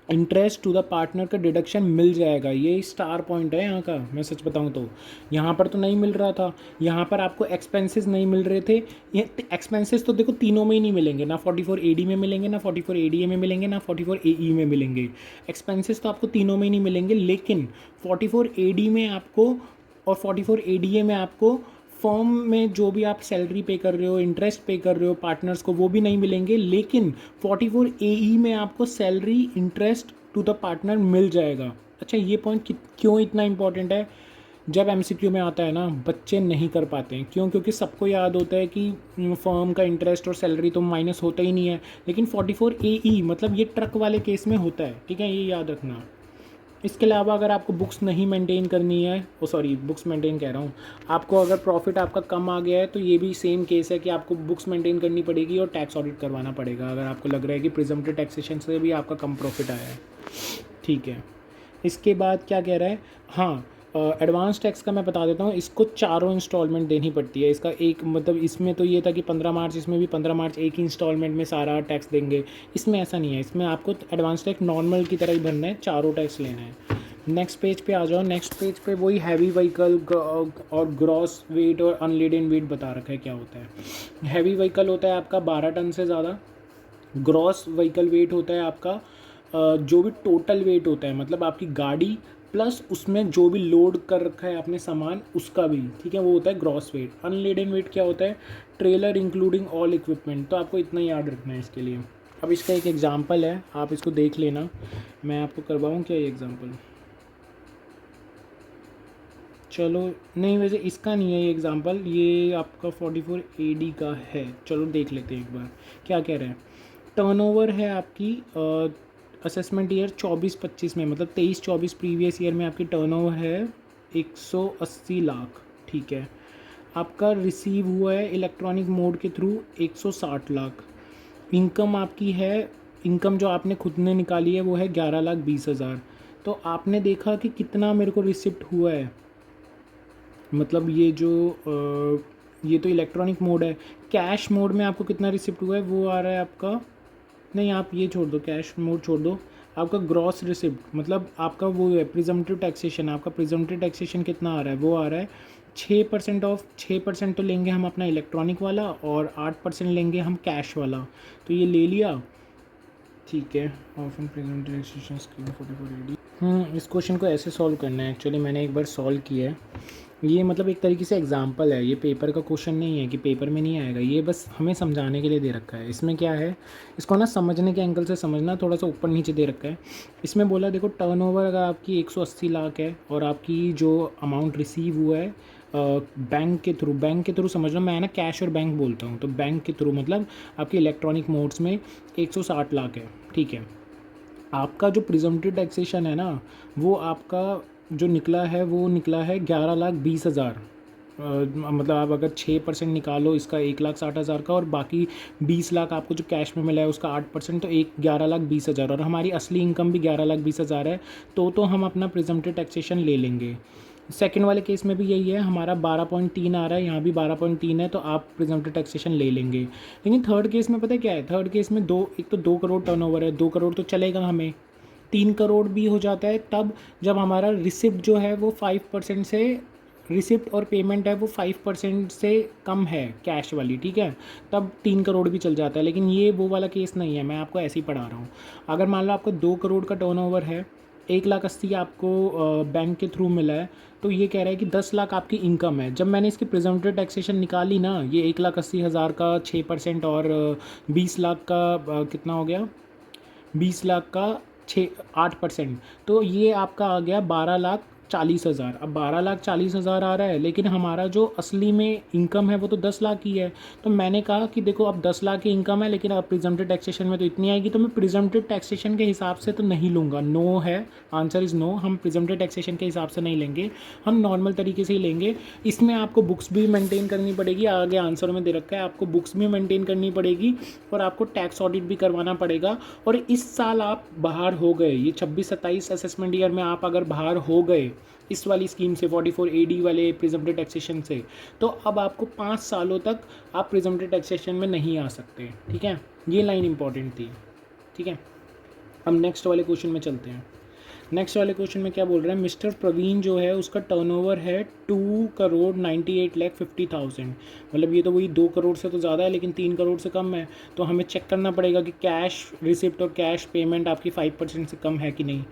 interest to the partner का डिडक्शन मिल जाएगा। ये स्टार पॉइंट है यहाँ का, मैं सच बताऊँ तो। यहाँ पर तो नहीं मिल रहा था, यहाँ पर आपको एक्सपेंसेस नहीं मिल रहे थे। ये एक्सपेंसेस तो देखो तीनों में ही नहीं मिलेंगे, ना 44AD में मिलेंगे, ना 44ADA में मिलेंगे, ना 44AE में मिलेंगे। एक्सपेंसेस तो आपको तीनों में ही नहीं मिलेंगे, लेकिन 44AD में आपको और 44ADA में आपको फर्म में जो भी आप सैलरी पे कर रहे हो, इंटरेस्ट पे कर रहे हो पार्टनर्स को, वो भी नहीं मिलेंगे। लेकिन 44AE में आपको salary, interest to the partner मिल जाएगा। अच्छा, ये पॉइंट क्यों इतना इंपॉर्टेंट है, जब MCQ में आता है ना, बच्चे नहीं कर पाते हैं। क्यों? क्योंकि सबको याद होता है कि फर्म का इंटरेस्ट और सैलरी तो माइनस होता ही नहीं है, लेकिन 44AE मतलब ये ट्रक वाले केस में होता है, ठीक है, ये याद रखना। इसके अलावा अगर आपको बुक्स नहीं मेंटेन करनी है, बुक्स मेंटेन कह रहा हूँ, आपको अगर प्रॉफिट आपका कम आ गया है, तो ये भी सेम केस है कि आपको बुक्स मेंटेन करनी पड़ेगी और टैक्स ऑडिट करवाना पड़ेगा, अगर आपको लग रहा है कि प्रिजम्प्टिव टैक्सेशन से भी आपका कम प्रॉफिट आया है, ठीक है। इसके बाद क्या कह रहा है, हाँ, एडवांस टैक्स का मैं बता देता हूँ। इसको चारों इंस्टॉलमेंट देनी पड़ती है। इसका एक मतलब, इसमें तो ये था कि 15 मार्च, इसमें भी 15 मार्च एक ही इंस्टॉलमेंट में सारा टैक्स देंगे। इसमें ऐसा नहीं है, इसमें आपको एडवांस टैक्स नॉर्मल की तरह ही भरना है, चारों टैक्स लेना है। नेक्स्ट पेज पे आ जाओ। नेक्स्ट पेज पे वही हैवी व्हीकल और ग्रॉस वेट और अनलेडन वेट बता रखा है क्या होता है। हैवी व्हीकल होता है आपका 12 टन से ज़्यादा। ग्रॉस व्हीकल वेट होता है आपका जो भी टोटल वेट होता है, मतलब आपकी गाड़ी प्लस उसमें जो भी लोड कर रखा है आपने सामान, उसका भी, ठीक है, वो होता है ग्रॉस वेट। अनलेडन वेट क्या होता है, ट्रेलर इंक्लूडिंग ऑल इक्विपमेंट। तो आपको इतना याद रखना है इसके लिए। अब इसका एक एग्जांपल है, आप इसको देख लेना, मैं आपको करवाऊँ क्या ये एग्जांपल। चलो नहीं, वैसे इसका नहीं है ये एग्जांपल, ये आपका 44AD का है। चलो देख लेते हैं एक बार क्या कह रहे हैं। टर्नओवर है आपकी असेसमेंट ईयर 24-25 में, मतलब 23-24 प्रीवियस ईयर में आपकी टर्नओवर है 180 लाख, ठीक है। आपका रिसीव हुआ है इलेक्ट्रॉनिक मोड के थ्रू 160 लाख। इनकम आपकी है, इनकम जो आपने खुद ने निकाली है वो है 11,20,000। तो आपने देखा कि कितना मेरे को रिसिप्ट हुआ है, मतलब ये तो इलेक्ट्रॉनिक मोड है। कैश मोड में आपको कितना रिसिप्ट हुआ है वो आ रहा है आपका, नहीं आप ये छोड़ दो, कैश मोड छोड़ दो। आपका ग्रॉस रिसिप्ट मतलब आपका वो है प्रिजम्प्टिव टैक्सेशन, आपका प्रिजम्प्टिव टैक्सेशन कितना आ रहा है, वो आ रहा है 6% तो लेंगे हम अपना इलेक्ट्रॉनिक वाला और 8% लेंगे हम कैश वाला, तो ये ले लिया, ठीक है। Often present registration scheme 44 AD। इस क्वेश्चन को ऐसे सॉल्व करना है, एक्चुअली मैंने एक बार सॉल्व किया है। ये मतलब एक तरीके से एग्जांपल है, ये पेपर का क्वेश्चन नहीं है कि पेपर में नहीं आएगा, ये बस हमें समझाने के लिए दे रखा है। इसमें क्या है, इसको ना समझने के एंगल से समझना, थोड़ा सा ऊपर नीचे दे रखा है। इसमें बोला देखो टर्नओवर अगर आपकी 180 लाख है और आपकी जो अमाउंट रिसीव हुआ है बैंक के थ्रू समझना, मैं ना कैश और बैंक बोलता हूँ, तो बैंक के थ्रू मतलब आपके इलेक्ट्रॉनिक मोड्स में 160 लाख है, ठीक है। आपका जो प्रिजम्प्टिव टैक्सेशन है ना, वो आपका जो निकला है वो निकला है 11,20,000। मतलब आप अगर 6% निकालो इसका 1,60,000 का, और बाकी 20 लाख आपको जो कैश में मिला है उसका 8%, तो 11,20,000, और हमारी असली इनकम भी 11,20,000 है, तो हम अपना प्रिजम्प्टिव टैक्सेशन ले लेंगे। सेकंड वाले केस में भी यही है, हमारा 12.3 आ रहा है, यहाँ भी 12.3 है, तो आप प्रिजम्प्टिव टैक्सेशन ले लेंगे। लेकिन थर्ड केस में पता है क्या है, थर्ड केस में एक तो 2 करोड़ टर्नओवर है, 2 करोड़ तो चलेगा हमें, 3 करोड़ भी हो जाता है तब जब हमारा रिसिप्ट जो है वो 5% से, रिसिप्ट और पेमेंट है वो 5% से कम है कैश वाली, ठीक है, तब 3 करोड़ भी चल जाता है। लेकिन ये वो वाला केस नहीं है, मैं आपको ऐसे ही पढ़ा रहा हूँ। अगर मान लो आपको 2 करोड़ का टर्नओवर है, 1,80,000 आपको बैंक के थ्रू मिला है, तो ये कह रहा है कि 10 लाख आपकी इनकम है। जब मैंने इसकी प्रिजम्प्टिव टैक्सेशन निकाली ना, ये 1,80,000 का 6% और 20 लाख का कितना हो गया, 20 लाख का 8%, तो ये आपका आ गया 12,40,000। अब 12,40,000 आ रहा है, लेकिन हमारा जो असली में इनकम है वो तो 10 लाख ही है। तो मैंने कहा कि देखो अब 10 लाख की इनकम है, लेकिन अब प्रिजम्प्टिव टैक्सेशन में तो इतनी आएगी, तो मैं प्रिजम्प्टिव टैक्सेशन के हिसाब से तो नहीं लूँगा। नो है, आंसर इज़ नो, हम प्रिजम्प्टिव टैक्सेशन के हिसाब से नहीं लेंगे, हम नॉर्मल तरीके से ही लेंगे। इसमें आपको बुक्स भी मेंटेन करनी पड़ेगी, आगे आंसर में दे रखा है, आपको बुक्स भी मेंटेन करनी पड़ेगी और आपको टैक्स ऑडिट भी करवाना पड़ेगा। और इस साल आप बाहर हो गए, ये 26-27 असेसमेंट ईयर में आप अगर बाहर हो गए इस वाली स्कीम से, 44 AD वाले प्रिजम्प्टिव टैक्सेशन से, तो अब आपको 5 सालों तक आप प्रिजम्प्टिव टैक्सेशन में नहीं आ सकते, ठीक है। ये लाइन इंपॉर्टेंट थी, ठीक है। हम नेक्स्ट वाले क्वेश्चन में चलते हैं। नेक्स्ट वाले क्वेश्चन में क्या बोल रहे हैं, मिस्टर प्रवीण जो है उसका टर्नओवर है 2,98,50,000। मतलब ये तो वही 2 करोड़ से तो ज़्यादा है, लेकिन 3 करोड़ से कम है, तो हमें चेक करना पड़ेगा कि कैश रिसिप्ट और कैश पेमेंट आपकी 5% से कम है कि नहीं।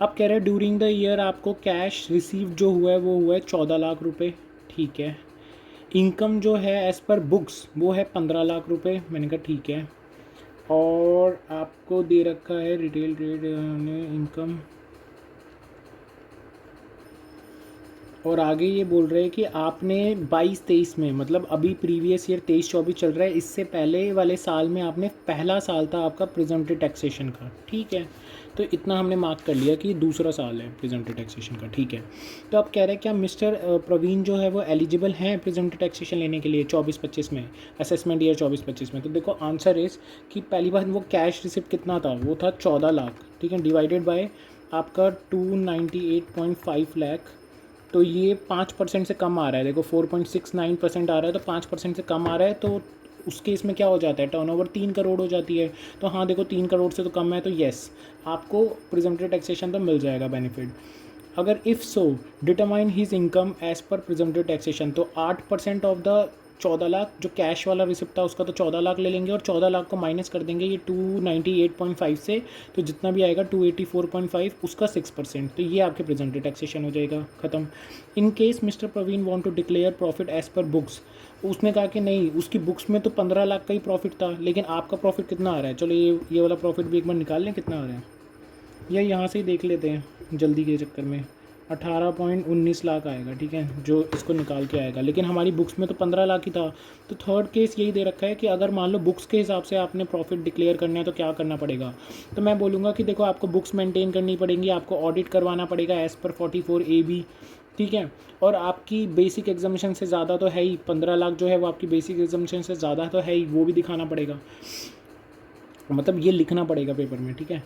अब कह रहे हैं ड्यूरिंग द ईयर आपको कैश रिसीव जो हुआ है वो हुआ है 14 लाख रुपए, ठीक है। इनकम जो है एज़ पर बुक्स वो है 15 लाख रुपए, मैंने कहा ठीक है। और आपको दे रखा है रिटेल ट्रेड इनकम, और आगे ये बोल रहे हैं कि आपने 22-23 में, मतलब अभी प्रीवियस ईयर 23-24 चल रहा है, इससे पहले वाले साल में आपने, पहला साल था आपका प्रिजम्प्टिव टैक्सेशन का, ठीक है। तो इतना हमने मार्क कर लिया कि दूसरा साल है प्रिजम्प्टिव टैक्सेशन का, ठीक है। तो अब कह रहे हैं क्या मिस्टर प्रवीण जो है वो एलिजिबल हैं प्रिजम्प्टिव टैक्सेशन लेने के लिए 24-25 में, असेसमेंट ईयर 24-25 में। तो देखो आंसर इज़ कि पहली बात वो कैश रिसिप्ट कितना था, वो था 14 लाख, ठीक है, डिवाइडेड बाय आपका 298.5 लाख, तो ये 5% से कम आ रहा है। देखो 4.69% आ रहा है, तो 5% से कम आ रहा है, तो उस केस में क्या हो जाता है, टर्नओवर 3 करोड़ हो जाती है। तो हाँ देखो 3 करोड़ से तो कम है, तो येस आपको प्रिजम्प्टिव टैक्सेशन तो मिल जाएगा बेनिफिट। अगर if so determine his income as per presumptive taxation, तो 8% ऑफ द 14 लाख, जो कैश वाला रिसिप्ट था उसका तो 14 लाख ले लेंगे, और 14 लाख को माइनस कर देंगे ये 298.5 से, तो जितना भी आएगा 284.5, उसका 6%, तो ये आपके प्रिजम्प्टिव टैक्सेशन हो जाएगा, ख़त्म। In case mister Praveen want to declare profit as per books, उसने कहा कि नहीं, उसकी बुक्स में तो 15 लाख का ही प्रॉफिट था, लेकिन आपका प्रॉफिट कितना आ रहा है, चलो ये वाला प्रॉफिट भी एक बार निकाल लें कितना आ रहा है, या यहाँ से ही देख लेते हैं जल्दी के चक्कर में। 18.19 लाख आएगा, ठीक है, जो इसको निकाल के आएगा, लेकिन हमारी बुक्स में तो 15 लाख ही था। तो थर्ड केस यही दे रखा है कि अगर मान लो बुक्स के हिसाब से आपने प्रॉफिट डिक्लेयर करना है तो क्या करना पड़ेगा। तो मैं बोलूँगा कि देखो आपको बुक्स मेंटेन करनी पड़ेंगी, आपको ऑडिट करवाना पड़ेगा एज़ पर 44 AB, ठीक है। और आपकी बेसिक एग्जामिशन से ज़्यादा तो है ही, 15 लाख जो है वो आपकी बेसिक एग्जामिशन से ज़्यादा तो है ही, वो भी दिखाना पड़ेगा, मतलब ये लिखना पड़ेगा पेपर में, ठीक है।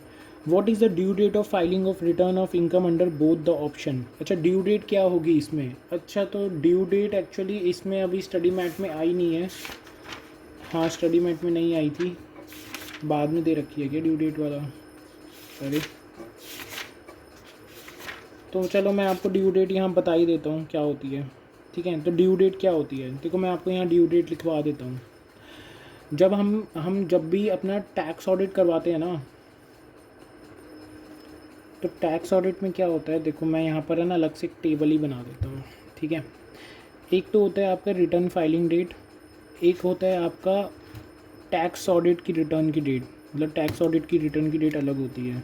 What is the due date of filing of return of income under both the option. अच्छा ड्यू डेट क्या होगी इसमें, अच्छा तो ड्यू डेट एक्चुअली इसमें अभी स्टडी मैट में आई नहीं है, हाँ स्टडी मैट में नहीं आई थी, बाद में दे रखी है क्या ड्यू डेट वाला, अरे तो चलो मैं आपको ड्यू डेट यहाँ बता ही देता हूँ क्या होती है। ठीक है। तो ड्यू डेट क्या होती है, देखो मैं आपको यहाँ ड्यू डेट लिखवा देता हूँ। जब हम जब भी अपना टैक्स ऑडिट करवाते हैं ना, तो टैक्स ऑडिट में क्या होता है, देखो मैं यहाँ पर है ना अलग से एक टेबल ही बना देता हूँ, ठीक है। एक तो होता है आपका रिटर्न फाइलिंग डेट, एक होता है आपका टैक्स ऑडिट की रिटर्न की डेट। मतलब टैक्स ऑडिट की रिटर्न की डेट अलग होती है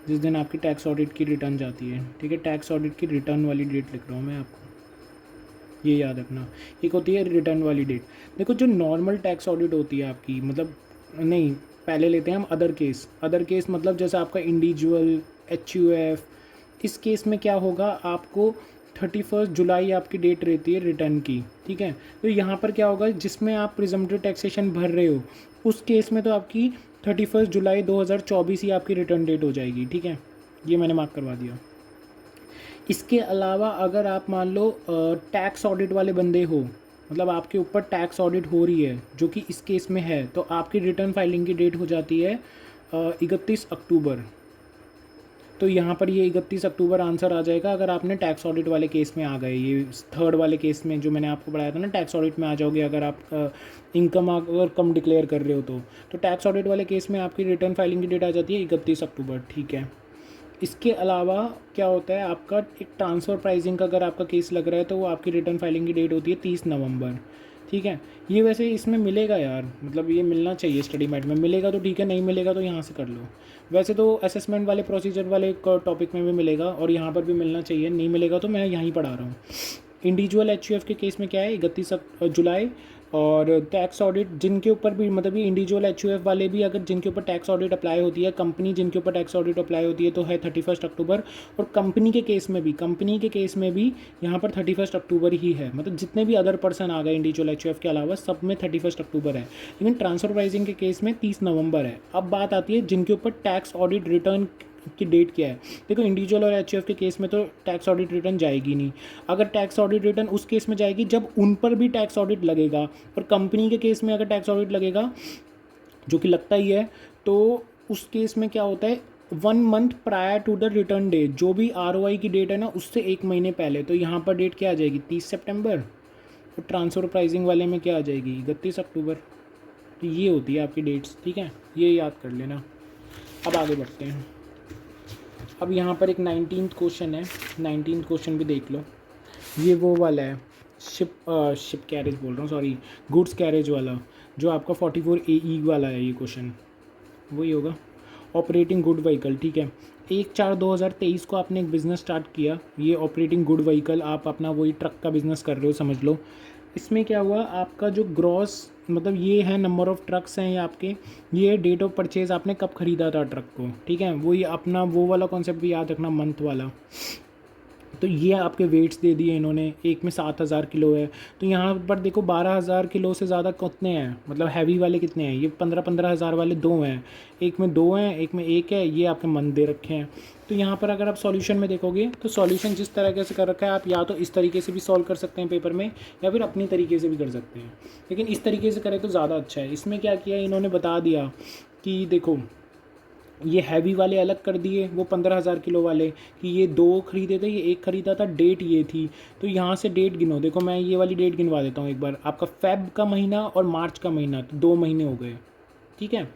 जिस दिन आपकी टैक्स ऑडिट की रिटर्न जाती है, ठीक है। टैक्स ऑडिट की रिटर्न वाली डेट लिख रहा हूँ मैं आपको, ये याद रखना। एक होती है रिटर्न वाली डेट। देखो जो नॉर्मल टैक्स ऑडिट होती है आपकी, मतलब नहीं, पहले लेते हैं हम अदर केस। अदर केस मतलब जैसे आपका इंडिविजुअल, HUF, इस केस में क्या होगा, आपको 31 जुलाई आपकी डेट रहती है रिटर्न की, ठीक है। तो यहाँ पर क्या होगा, जिसमें आप प्रिजम्पटिव टैक्सेशन भर रहे हो उस केस में तो आपकी 31 जुलाई 2024 ही आपकी रिटर्न डेट हो जाएगी, ठीक है। ये मैंने मार्क करवा दिया। इसके अलावा अगर आप मान लो टैक्स ऑडिट वाले बंदे हो, मतलब आपके ऊपर टैक्स ऑडिट हो रही है जो कि इस केस में है, तो आपकी रिटर्न फाइलिंग की डेट हो जाती है 31 अक्टूबर। तो यहाँ पर ये 31 अक्टूबर आंसर आ जाएगा अगर आपने टैक्स ऑडिट वाले केस में आ गए। ये थर्ड वाले केस में जो मैंने आपको बताया था ना, टैक्स ऑडिट में आ जाओगे अगर आप इनकम अगर कम डिक्लेयर कर रहे हो तो टैक्स ऑडिट वाले केस में आपकी रिटर्न फाइलिंग की डेट आ जाती है 31 अक्टूबर, ठीक है। इसके अलावा क्या होता है, आपका एक ट्रांसफ़र प्राइसिंग का अगर आपका केस लग रहा है तो वो आपकी रिटर्न फाइलिंग की डेट होती है 30 नवंबर, ठीक है। ये वैसे इसमें मिलेगा यार, मतलब ये मिलना चाहिए स्टडी मेट में, मिलेगा तो ठीक है, नहीं मिलेगा तो यहाँ से कर लो। वैसे तो असेसमेंट वाले प्रोसीजर वाले टॉपिक में भी मिलेगा और यहाँ पर भी मिलना चाहिए, नहीं मिलेगा तो मैं यहीं पढ़ा रहा हूँ। इंडिविजुअल HUF के केस में क्या है, 31 जुलाई। और टैक्स ऑडिट जिनके ऊपर भी, मतलब ये इंडिविजुअल HUF वाले भी अगर जिनके ऊपर टैक्स ऑडिट अप्लाई होती है, कंपनी जिनके ऊपर टैक्स ऑडिट अप्लाई होती है तो है 31 अक्टूबर। और कंपनी के केस में भी यहाँ पर 31 अक्टूबर ही है। मतलब जितने भी अदर पर्सन आ गए इंडिविजुअल HUF के अलावा सब में 31 अक्टूबर है, लेकिन ट्रांसफर प्राइसिंग के केस में 30 नवंबर है। अब बात आती है जिनके ऊपर टैक्स ऑडिट रिटर्न की डेट क्या है। देखो इंडिविजुअल और HUF के केस में तो टैक्स ऑडिट रिटर्न जाएगी नहीं। अगर टैक्स ऑडिट रिटर्न उस केस में जाएगी जब उन पर भी टैक्स ऑडिट लगेगा, और कंपनी के केस में अगर टैक्स ऑडिट लगेगा, जो कि लगता ही है, तो उस केस में क्या होता है, 1 month prior to the return date, जो भी ROI की डेट है ना उससे 1 महीने पहले। तो यहाँ पर डेट क्या आ जाएगी, 30 सितंबर। और ट्रांसफर प्राइसिंग वाले में क्या आ जाएगी, 31 अक्टूबर। तो ये होती है आपकी डेट्स, ठीक है, ये याद कर लेना। अब आगे बढ़ते हैं। अब यहाँ पर एक 19th क्वेश्चन है, 19th क्वेश्चन भी देख लो। ये वो वाला है, शिप कैरेज बोल रहा हूँ, सॉरी, गुड्स कैरेज वाला, जो आपका 44 AE वाला है। ये क्वेश्चन वही होगा, ऑपरेटिंग गुड व्हीकल, ठीक है। 1/4/2023 को आपने एक बिज़नेस स्टार्ट किया, ये ऑपरेटिंग गुड व्हीकल, आप अपना वही ट्रक का बिज़नेस कर रहे हो समझ लो। इसमें क्या हुआ, आपका जो ग्रॉस, मतलब ये है नंबर ऑफ़ ट्रक्स हैं ये आपके, ये डेट ऑफ परचेज़ आपने कब ख़रीदा था ट्रक को, ठीक है। वही अपना वो वाला कॉन्सेप्ट भी याद रखना, मंथ वाला। तो ये आपके वेट्स दे दिए इन्होंने, एक में 7,000 किलो है। तो यहाँ पर देखो 12,000 किलो से ज़्यादा कितने हैं, मतलब हैवी वाले कितने हैं, ये 15-15 हज़ार वाले 2 हैं, एक में 2 हैं, एक में 1 है, ये आपके मन दे रखे हैं। तो यहाँ पर अगर आप सॉल्यूशन में देखोगे तो सॉल्यूशन जिस तरीके से कर रखा है, आप या तो इस तरीके से भी सॉल्व कर सकते हैं पेपर में, या फिर अपनी तरीके से भी कर सकते हैं, लेकिन इस तरीके से करें तो ज़्यादा अच्छा है। इसमें क्या किया इन्होंने, बता दिया कि देखो ये हैवी वाले अलग कर दिए, वो 15,000 किलो वाले, कि ये 2 खरीदे थे, ये 1 खरीदा था, डेट ये थी। तो यहाँ से डेट गिनो, देखो मैं ये वाली डेट गिनवा देता हूँ एक बार। आपका फेब का महीना और मार्च का महीना, तो 2 महीने हो गए, ठीक है।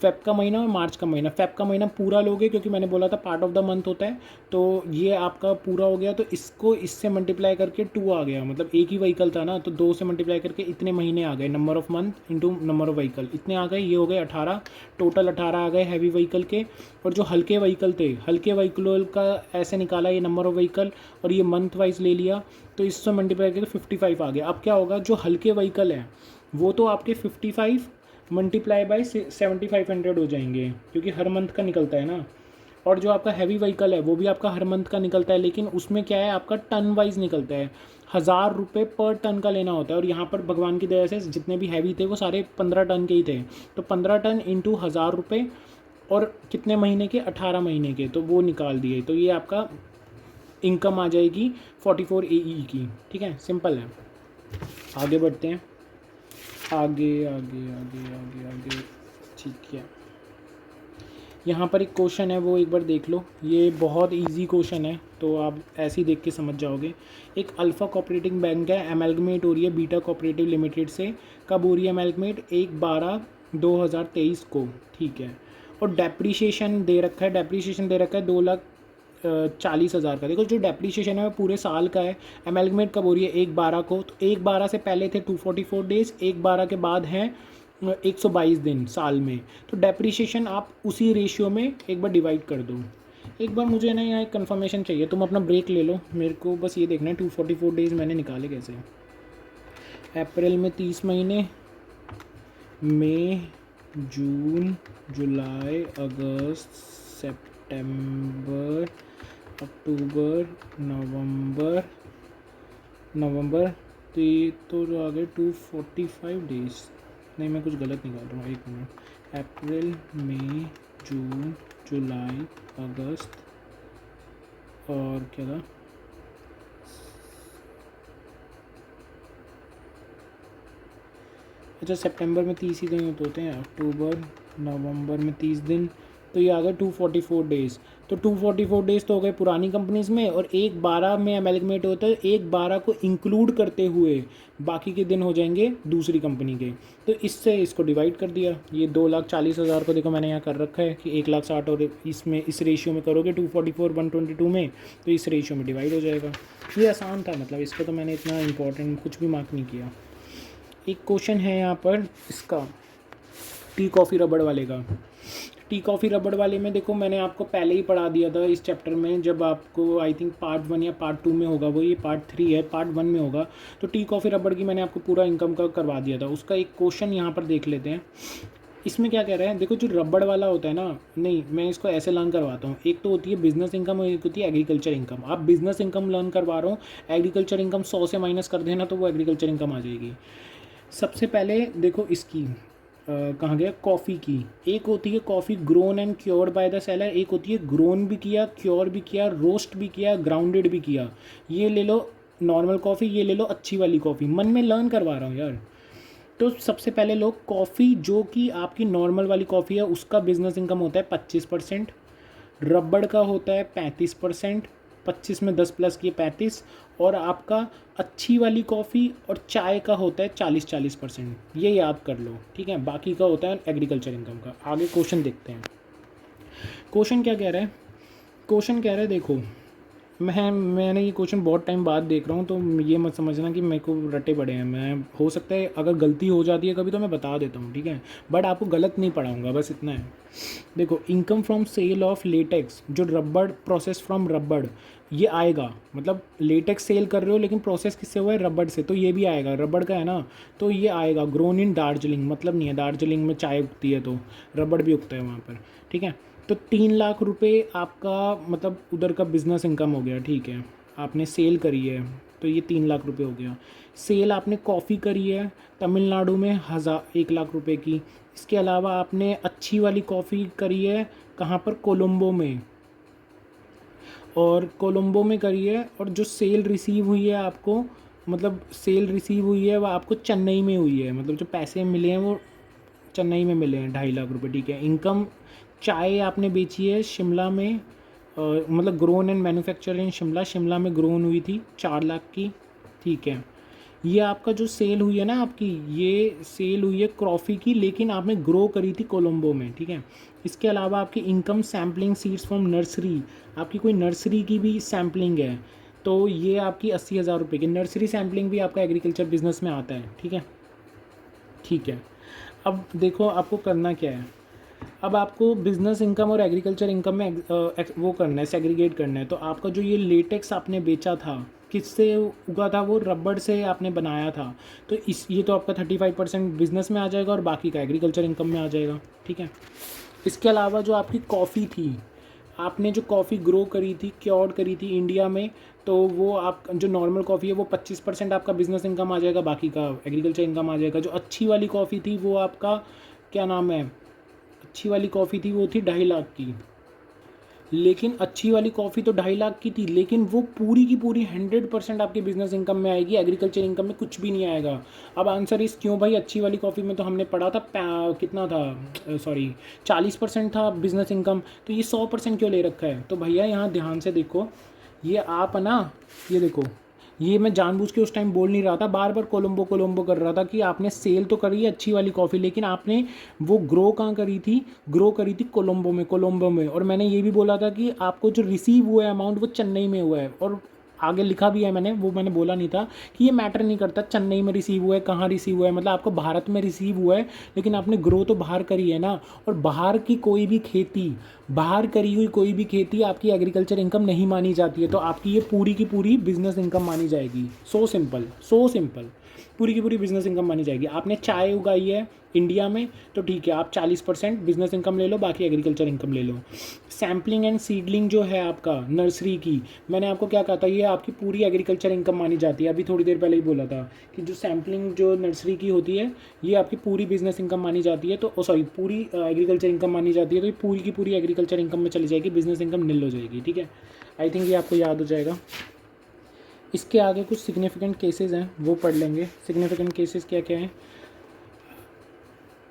फेब का महीना और मार्च का महीना, फेब का महीना पूरा लोगे क्योंकि मैंने बोला था पार्ट ऑफ द मंथ होता है, तो ये आपका पूरा हो गया। तो इसको इससे मल्टीप्लाई करके 2 आ गया, मतलब एक ही व्हीकल था ना, तो 2 से मल्टीप्लाई करके इतने महीने आ गए, number of month into number of vehicle, इतने आ गए। ये हो गए 18, टोटल 18 आ गए हैवी व्हीकल के। और जो हल्के व्हीकल थे, हल्के व्हीकल का ऐसे निकाला ये नंबर ऑफ व्हीकल, और ये मंथ वाइज ले लिया, तो इससे मल्टीप्लाई करके 55 आ गया। अब क्या होगा, जो हल्के व्हीकल हैं वो तो आपके 55 मल्टीप्लाई बाई 7,500 हो जाएंगे, क्योंकि हर मंथ का निकलता है ना। और जो आपका हैवी व्हीकल है वो भी आपका हर मंथ का निकलता है, लेकिन उसमें क्या है, आपका टन वाइज निकलता है, 1,000 रुपये पर टन का लेना होता है। और यहाँ पर भगवान की दया से जितने भी हैवी थे वो सारे 15 टन के ही थे, तो 15 टन इंटू 1,000 रुपये, और कितने महीने के, 18 महीने के, तो वो निकाल दिए। तो ये आपका इनकम आ जाएगी 44 AE की, ठीक है, सिंपल है। आगे बढ़ते हैं, आगे आगे आगे आगे आगे, ठीक है। यहाँ पर एक क्वेश्चन है, वो एक बार देख लो, ये बहुत इजी क्वेश्चन है, तो आप ऐसे ही देख के समझ जाओगे। एक अल्फ़ा कोऑपरेटिव बैंक है, एमैल्गमेट हो रही है बीटा कोऑपरेटिव लिमिटेड से। कब हो रही है एमैल्गमेट? 1/12/2023 को, ठीक है। और डेप्रीशिएशन दे रखा है, डेप्रीशिएशन दे रखा है 2,40,000 का। देखो जो डेप्रीशिएशन है वो पूरे साल का है। एमैल्गमेट कब हो रही है? 1/12 को, तो 1/12 से पहले थे 244 डेज, 1/12 के बाद हैं 122 दिन साल में। तो डेप्रीशिएशन आप उसी रेशियो में एक बार डिवाइड कर दो। एक बार मुझे ना यहाँ एक कन्फर्मेशन चाहिए, तुम अपना ब्रेक ले लो, मेरे को बस ये देखना है 244 डेज मैंने निकाले कैसे। अप्रैल में 30 महीने, मई, जून, जुलाई, अगस्त, सितंबर, अक्टूबर, नवंबर, तो ये तो आ गए 245 डेज। नहीं, मैं कुछ गलत निकाल रहा हूँ, एक मिनट। अप्रैल, मई, जून, जुलाई, अगस्त, और क्या था, अच्छा सितंबर में 30 ही दिन होते हैं, अक्टूबर नवंबर में 30 दिन, तो ये आ गया 244 डेज़। तो 244 डेज़ तो हो गए पुरानी कंपनीज़ में, और 1/12 में अमेलगमेट होता है, 1/12 को इंक्लूड करते हुए बाकी के दिन हो जाएंगे दूसरी कंपनी के। तो इससे इसको डिवाइड कर दिया, ये 2,40,000 को देखो मैंने यहाँ कर रखा है कि 1,60,000, और इसमें इस रेशियो में करोगे 244 122 में, तो इस रेशियो में डिवाइड हो जाएगा। ये आसान था, मतलब इसको तो मैंने इतना इंपॉर्टेंट कुछ भी मार्क नहीं किया। एक क्वेश्चन है यहाँ पर इसका, टी कॉफ़ी रबड़ वाले का। टी कॉफ़ी रबड़ वाले में देखो मैंने आपको पहले ही पढ़ा दिया था इस चैप्टर में, जब आपको आई थिंक पार्ट 1 या पार्ट 2 में होगा, वो ये पार्ट 3 है, पार्ट 1 में होगा। तो टी कॉफ़ी रबड़ की मैंने आपको पूरा इनकम का करवा दिया था। उसका एक क्वेश्चन यहाँ पर देख लेते हैं। इसमें क्या कह रहे हैं, देखो जो रबड़ वाला होता है ना, नहीं मैं इसको ऐसे लर्न करवाता हूँ। एक तो होती है बिजनेस इनकम और एक होती है एग्रीकल्चर इनकम। आप बिजनेस इनकम लर्न करवा रहा हूँ, एग्रीकल्चर इनकम 100 से माइनस कर देना तो वो एग्रीकल्चर इनकम आ जाएगी। सबसे पहले देखो इसकी कहाँ गया, कॉफ़ी की। एक होती है coffee grown and cured by the seller, एक होती है ग्रोन भी किया, क्योर भी किया, रोस्ट भी किया, ग्राउंडेड भी किया। ये ले लो नॉर्मल कॉफ़ी, ये ले लो अच्छी वाली कॉफ़ी। मन में लर्न करवा रहा हूँ यार। तो सबसे पहले लोग कॉफ़ी, जो कि आपकी नॉर्मल वाली कॉफ़ी है, उसका बिजनेस इनकम होता है 25%, रबड़ का होता है 35%, 25 में 10 प्लस किए 35, और आपका अच्छी वाली कॉफ़ी और चाय का होता है 40%। ये याद कर लो, ठीक है। बाकी का होता है एग्रीकल्चर इनकम का। आगे क्वेश्चन देखते हैं। क्वेश्चन क्या कह रहा है, क्वेश्चन कह रहा है देखो, मैंने ये क्वेश्चन बहुत टाइम बाद देख रहा हूँ, तो ये मत समझना कि मेरे को रटे पड़े हैं। मैं हो सकता है अगर गलती हो जाती है कभी तो मैं बता देता हूँ, ठीक है, बट आपको गलत नहीं पढ़ाऊँगा, बस इतना है। देखो income from sale of latex, जो रबड़ प्रोसेस फ्रॉम रबड़, ये आएगा। मतलब लेटेक्स सेल कर रहे हो लेकिन प्रोसेस किससे हुआ है, रबड़ से, तो ये भी आएगा, रबड़ का है ना, तो ये आएगा। ग्रोन इन दार्जिलिंग, मतलब नहीं है दार्जिलिंग में चाय उगती है तो रबड़ भी उगता है वहाँ पर, ठीक है। तो 3 लाख रुपए आपका मतलब उधर का बिजनेस इनकम हो गया, ठीक है। आपने सेल करी है तो ये 3 लाख रुपए हो गया। सेल आपने कॉफ़ी करी है तमिलनाडु में 1 लाख रुपए की। इसके अलावा आपने अच्छी वाली कॉफ़ी करी है कहाँ पर, कोलंबो में, और कोलंबो में करी है। और जो सेल रिसीव हुई है आपको, मतलब सेल रिसीव हुई है वो आपको चेन्नई में हुई है, मतलब जो पैसे मिले हैं वो चेन्नई में मिले हैं 2.5 लाख रुपए, ठीक है। इनकम चाय आपने बेची है शिमला में, मतलब ग्रोन एंड मैन्युफैक्चर इन शिमला, शिमला में ग्रोन हुई थी 4 लाख की, ठीक है। ये आपका जो सेल हुई है ना आपकी, ये सेल हुई है कॉफ़ी की, लेकिन आपने ग्रो करी थी कोलंबो में, ठीक है। इसके अलावा आपकी income sampling seeds from nursery, आपकी कोई नर्सरी की भी सैम्पलिंग है, तो ये आपकी 80,000 रुपये की नर्सरी सैम्पलिंग भी आपका एग्रीकल्चर बिजनेस में आता है, ठीक है, ठीक है। अब देखो आपको करना क्या है, अब आपको बिजनेस इनकम और एग्रीकल्चर इनकम में वो करना है, सेग्रीगेट करना है। तो आपका जो ये लेटेक्स आपने बेचा था, किससे उगा था, वो रबड़ से आपने बनाया था, तो ये तो आपका 35% बिजनेस में आ जाएगा और बाकी का एग्रीकल्चर इनकम में आ जाएगा, ठीक है। इसके अलावा जो आपकी कॉफ़ी थी, आपने जो कॉफ़ी ग्रो करी थी, क्योर्ड करी थी इंडिया में, तो वो आप जो नॉर्मल कॉफ़ी है वो 25% आपका बिजनेस इनकम आ जाएगा, बाकी का एग्रीकल्चर इनकम आ जाएगा। जो अच्छी वाली कॉफ़ी थी वो आपका क्या नाम है, अच्छी वाली कॉफ़ी थी वो थी 2.5 लाख की, लेकिन अच्छी वाली कॉफ़ी तो 2.5 लाख की थी, लेकिन वो पूरी की पूरी 100% आपके बिजनेस इनकम में आएगी, एग्रीकल्चर इनकम में कुछ भी नहीं आएगा। अब आंसर इस क्यों भाई, अच्छी वाली कॉफ़ी में तो हमने पढ़ा था कितना था, सॉरी 40% था बिजनेस इनकम, तो ये 100% क्यों ले रखा है। तो भैया यहाँ ध्यान से देखो, ये आप ना, ये देखो, ये मैं जानबूझ के उस टाइम बोल नहीं रहा था, बार बार कोलंबो कोलंबो कर रहा था कि आपने सेल तो करी है अच्छी वाली कॉफ़ी, लेकिन आपने वो ग्रो कहाँ करी थी, ग्रो करी थी कोलंबो में। और मैंने ये भी बोला था कि आपको जो रिसीव हुआ है अमाउंट वो चेन्नई में हुआ है, और आगे लिखा भी है मैंने, वो मैंने बोला नहीं था कि ये मैटर नहीं करता चेन्नई में रिसीव हुआ है कहाँ रिसीव हुआ है, मतलब आपको भारत में रिसीव हुआ है, लेकिन आपने ग्रो तो बाहर करी है ना। और बाहर की कोई भी खेती, बाहर करी हुई कोई भी खेती आपकी एग्रीकल्चर इनकम नहीं मानी जाती है, तो आपकी ये पूरी की पूरी बिजनेस इनकम मानी जाएगी। सो सिंपल, सो सिंपल, पूरी की पूरी बिजनेस इनकम मानी जाएगी। आपने चाय उगाई है इंडिया में तो ठीक है, आप 40% बिजनेस इनकम ले लो, बाकी एग्रीकल्चर इनकम ले लो। सैम्पलिंग एंड सीडलिंग जो है आपका नर्सरी की, मैंने आपको क्या कहा था, ये आपकी पूरी एग्रीकल्चर इनकम मानी जाती है। अभी थोड़ी देर पहले ही बोला था कि जो सैम्पलिंग जो नर्सरी की होती है ये आपकी पूरी बिजनेस इनकम मानी जाती है, तो सॉरी पूरी एग्रीकल्चर इनकम मानी जाती है, तो ये पूरी की पूरी एग्रीकल्चर इनकम में चली जाएगी, बिजनेस इनकम निल हो जाएगी। ठीक है, आई थिंक ये आपको याद हो जाएगा। इसके आगे कुछ सिग्निफिकेंट केसेस हैं वो पढ़ लेंगे। सिग्निफिकेंट केसेस क्या क्या हैं,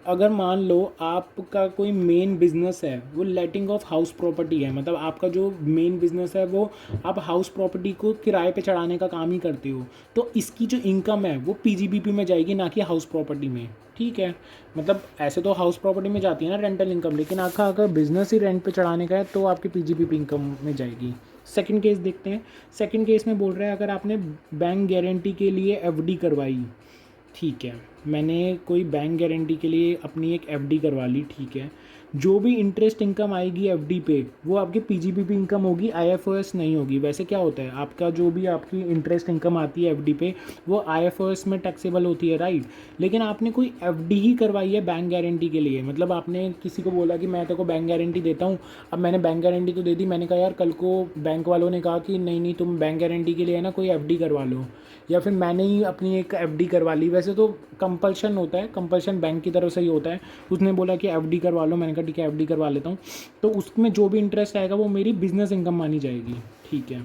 अगर मान लो आपका कोई मेन बिजनेस है वो लेटिंग ऑफ हाउस प्रॉपर्टी है, मतलब आपका जो मेन बिजनेस है वो आप हाउस प्रॉपर्टी को किराए पे चढ़ाने का काम ही करते हो, तो इसकी जो इनकम है वो पीजीबीपी में जाएगी, ना कि हाउस प्रॉपर्टी में। ठीक है, मतलब ऐसे तो हाउस प्रॉपर्टी में जाती है ना रेंटल इनकम, लेकिन आपका अगर बिजनेस ही रेंट पे चढ़ाने का है तो आपकी पीजीबीपी इनकम में जाएगी। सेकंड केस देखते हैं। सेकंड केस में बोल रहा है अगर आपने बैंक गारंटी के लिए एफडी करवाई, ठीक है, मैंने कोई बैंक गारंटी के लिए अपनी एक एफडी करवा ली, ठीक है, जो भी इंटरेस्ट इनकम आएगी एफडी पे वो आपके पीजीबीपी इनकम होगी, आईएफओएस नहीं होगी। वैसे क्या होता है, आपका जो भी आपकी इंटरेस्ट इनकम आती है एफडी पे वो आईएफओएस में टैक्सेबल होती है, राइट। लेकिन आपने कोई एफडी ही करवाई है बैंक गारंटी के लिए, मतलब आपने किसी को बोला कि मैं तेरे को बैंक गारंटी देता हूँ, अब मैंने बैंक गारंटी तो दे दी, मैंने कहा यार कल को बैंक वालों ने कहा कि नहीं नहीं तुम बैंक गारंटी के लिए है ना कोई एफडी करवा लो, या फिर मैंने ही अपनी एक एफडी करवा ली। वैसे तो कंपल्शन होता है, कंपल्शन बैंक की तरफ से ही होता है, उसने बोला कि एफडी करवा लो, मैंने कहा ठीक है एफडी करवा लेता हूँ, तो उसमें जो भी इंटरेस्ट आएगा वो मेरी बिजनेस इनकम मानी जाएगी। ठीक है,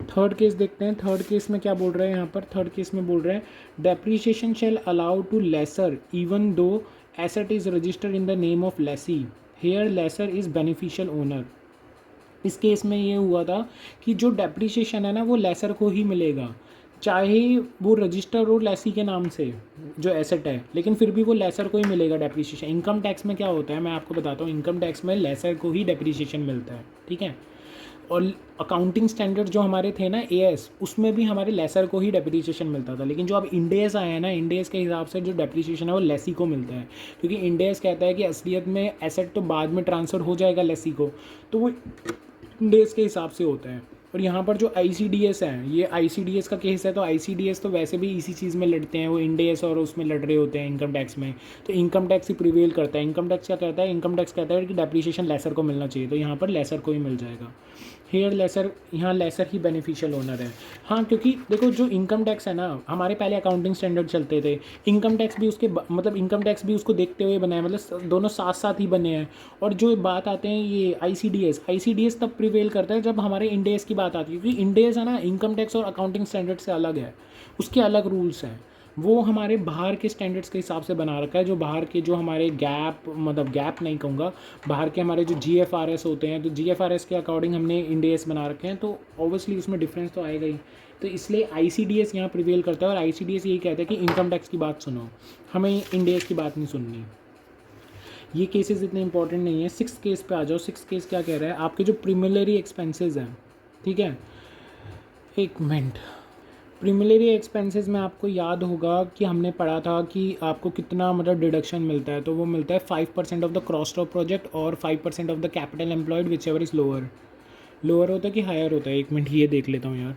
थर्ड केस देखते हैं। थर्ड केस में क्या बोल रहे हैं यहाँ पर, थर्ड केस में बोल रहे हैं depreciation shall allow to lessor even though asset is registered in the name of lessee, here lessor is beneficial owner. इस केस में ये हुआ था कि जो डेप्रीशिएशन है ना वो लेसर को ही मिलेगा, चाहे वो रजिस्टर हो लेसी के नाम से जो एसेट है, लेकिन फिर भी वो लेसर को ही मिलेगा डेप्रीशिएशन। इनकम टैक्स में क्या होता है मैं आपको बताता हूँ, इनकम टैक्स में लेसर को ही डेप्रीशिएशन मिलता है। ठीक है, और अकाउंटिंग स्टैंडर्ड जो हमारे थे ना एएस, उसमें भी हमारे लेसर को ही डेप्रीशिएशन मिलता था, लेकिन जो अब इंडेस आया है ना, इंडेस के हिसाब से जो डेप्रीशिएशन है वो लेसी को मिलता है, क्योंकि इंडेस कहता है कि असलियत में एसेट तो बाद में ट्रांसफ़र हो जाएगा लेसी को, तो वो इंडेस के हिसाब से होता है। और यहाँ पर जो आईसीडीएस है, ये आईसीडीएस का केस है, तो आईसीडीएस तो वैसे भी इसी चीज़ में लड़ते हैं, वो इंडेस और उसमें लड़ रहे होते हैं इनकम टैक्स में, तो इनकम टैक्स ही प्रिवेल करता है। इनकम टैक्स क्या कहता है, इनकम टैक्स कहता है कि डेप्रीशिएशन लेसर को मिलना चाहिए, तो यहाँ पर लेसर को ही मिल जाएगा। हेयर लेसर, यहाँ लेसर ही बेनिफिशियल ओनर है। हाँ, क्योंकि देखो जो इनकम टैक्स है ना, हमारे पहले अकाउंटिंग स्टैंडर्ड चलते थे, इनकम टैक्स भी उसके मतलब इनकम टैक्स भी उसको देखते हुए बनाए, मतलब दोनों साथ साथ ही बने हैं। और जो बात आते हैं ये आईसीडीएस तब प्रिवेल करता है जब हमारे इंडेस की बात आती है, क्योंकि इंडेस है ना इनकम टैक्स और अकाउंटिंग स्टैंडर्ड से अलग है, उसके अलग रूल्स हैं, वो हमारे बाहर के स्टैंडर्ड्स के हिसाब से बना रखा है। जो बाहर के जो हमारे गैप, मतलब गैप नहीं कहूँगा, बाहर के हमारे जो जीएफआरएस होते हैं, तो जीएफआरएस के अकॉर्डिंग हमने इंडेस बना रखे हैं, तो ऑब्वियसली उसमें डिफरेंस तो आएगा ही। तो इसलिए आईसीडीएस यहाँ प्रिवेल करता है, और आईसीडीएस यही कहता है कि इनकम टैक्स की बात सुनो, हमें इंडेस की बात नहीं सुननी। ये केसेस इतने इंपॉर्टेंट नहीं है। सिक्स केस पे आ जाओ। सिक्स केस क्या कह रहा है, आपके जो प्रीमिलरी एक्सपेंसेस हैं, ठीक है, एक मिनट, प्रीमिलरी एक्सपेंसेस में आपको याद होगा कि हमने पढ़ा था कि आपको कितना मतलब डिडक्शन मिलता है, तो वो मिलता है 5% of the cost of project और 5% of the capital employed whichever is lower. Lower होता है कि हायर होता है, एक मिनट ये देख लेता हूँ यार,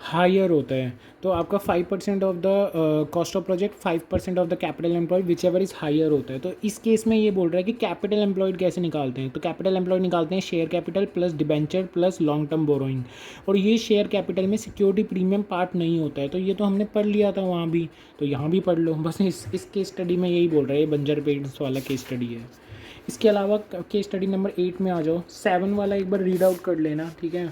हायर होता है। तो आपका 5% of the cost of project, 5% of the capital employed whichever is higher होता है। तो इस केस में ये बोल रहा है कि कैपिटल एम्प्लॉयड कैसे निकालते हैं, तो कैपिटल एम्प्लॉयड निकालते हैं share capital plus debenture plus long term borrowing, और ये शेयर कैपिटल में सिक्योरिटी प्रीमियम पार्ट नहीं होता है, तो ये तो हमने पढ़ लिया था वहाँ भी, तो यहाँ भी पढ़ लो, बस इस केस स्टडी में यही बोल रहा है, ये बंजर पेट्स वाला केस स्टडी है। इसके अलावा केस स्टडी नंबर 8 में आ जाओ। 7 वाला एक बार रीड आउट कर लेना, ठीक है।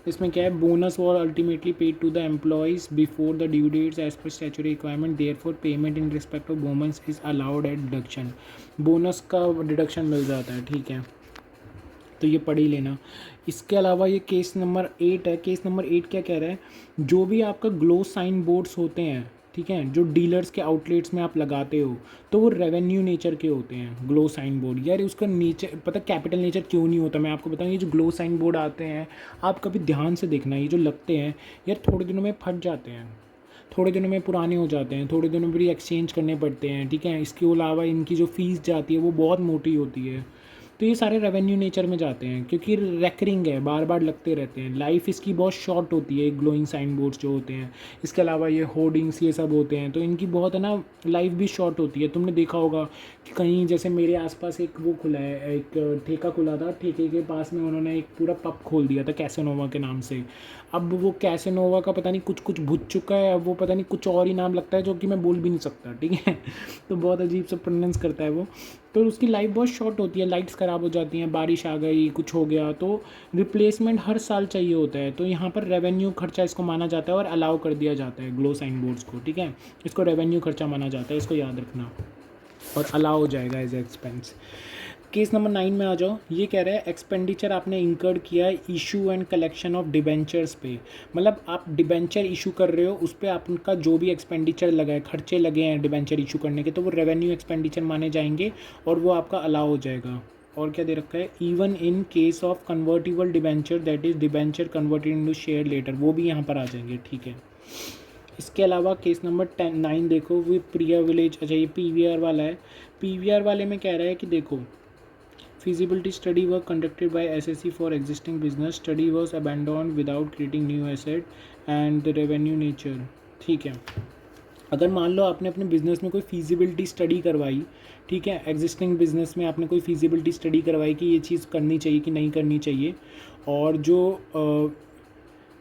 इसमें क्या है, bonus was ultimately paid to the employees before the due dates as per statutory requirement, therefore payment in respect of bonus is allowed as deduction. Bonus का डिडक्शन मिल जाता है, ठीक है, तो ये पढ़ ही लेना। इसके अलावा ये केस नंबर 8 है। केस नंबर 8 क्या कह रहा है, जो भी आपका ग्लो साइन बोर्ड्स होते हैं, ठीक है, जो डीलर्स के आउटलेट्स में आप लगाते हो, तो वो रेवेन्यू नेचर के होते हैं ग्लो साइन बोर्ड। यार उसका नेचर पता, कैपिटल नेचर क्यों नहीं होता, मैं आपको बताऊँ। ये जो ग्लो साइन बोर्ड आते हैं, आप कभी ध्यान से देखना, ये जो लगते हैं यार थोड़े दिनों में फट जाते हैं, थोड़े दिनों में पुराने हो जाते हैं, थोड़े दिनों में भी एक्सचेंज करने पड़ते हैं, ठीक है। इसके अलावा इनकी जो फ़ीस जाती है वो बहुत मोटी होती है। तो ये सारे रेवेन्यू नेचर में जाते हैं, क्योंकि रेकरिंग है, बार बार लगते रहते हैं। लाइफ इसकी बहुत शॉर्ट होती है, ग्लोइंग साइन बोर्ड्स जो होते हैं। इसके अलावा ये होर्डिंग्स ये सब होते हैं, तो इनकी बहुत है ना, लाइफ भी शॉर्ट होती है। तुमने देखा होगा कि कहीं, जैसे मेरे आसपास एक वो खुला है, एक ठेका खुला था, ठेके के पास में उन्होंने एक पूरा पब खोल दिया था कैसेनोवा के नाम से। अब वो कैसेनोवा का पता नहीं कुछ कुछ भुज चुका है, अब वो पता नहीं कुछ और ही नाम लगता है जो कि मैं बोल भी नहीं सकता, ठीक है। तो बहुत अजीब सा प्रोनाउंस करता है वो। तो उसकी लाइफ बहुत शॉर्ट होती है, लाइट्स ख़राब हो जाती हैं, बारिश आ गई, कुछ हो गया, तो रिप्लेसमेंट हर साल चाहिए होता है। तो यहाँ पर रेवेन्यू खर्चा इसको माना जाता है और अलाउ कर दिया जाता है ग्लो साइन बोर्ड्स को, ठीक है। इसको रेवेन्यू खर्चा माना जाता है, इसको याद रखना, और अलाउ हो जाएगा एज एक्सपेंस। केस नंबर 9 में आ जाओ। ये कह रहा है एक्सपेंडिचर आपने इंकर्ड किया है issue and collection of debentures पे, मतलब आप डिबेंचर इशू कर रहे हो, उस पर आपका जो भी एक्सपेंडिचर लगा है, खर्चे लगे हैं डिबेंचर इशू करने के, तो वो रेवेन्यू एक्सपेंडिचर माने जाएंगे और वो आपका अलाउ हो जाएगा। और क्या दे रखा है, even in case of convertible debenture, that is debenture converted into share later, वो भी यहाँ पर आ जाएंगे, ठीक है। इसके अलावा केस नंबर 9 देखो, वो प्रिविलेज, अच्छा ये पीवीआर वाला है। पीवीआर वाले में कह रहा है कि देखो, feasibility study work conducted by SSC for existing business, study was abandoned without creating new asset and the revenue nature, ठीक है। अगर मान लो आपने अपने बिजनेस में कोई फीजिबिलिटी स्टडी करवाई, ठीक है, एग्जिस्टिंग बिजनेस में आपने कोई फीजिबिलिटी स्टडी करवाई कि ये चीज़ करनी चाहिए कि नहीं करनी चाहिए, और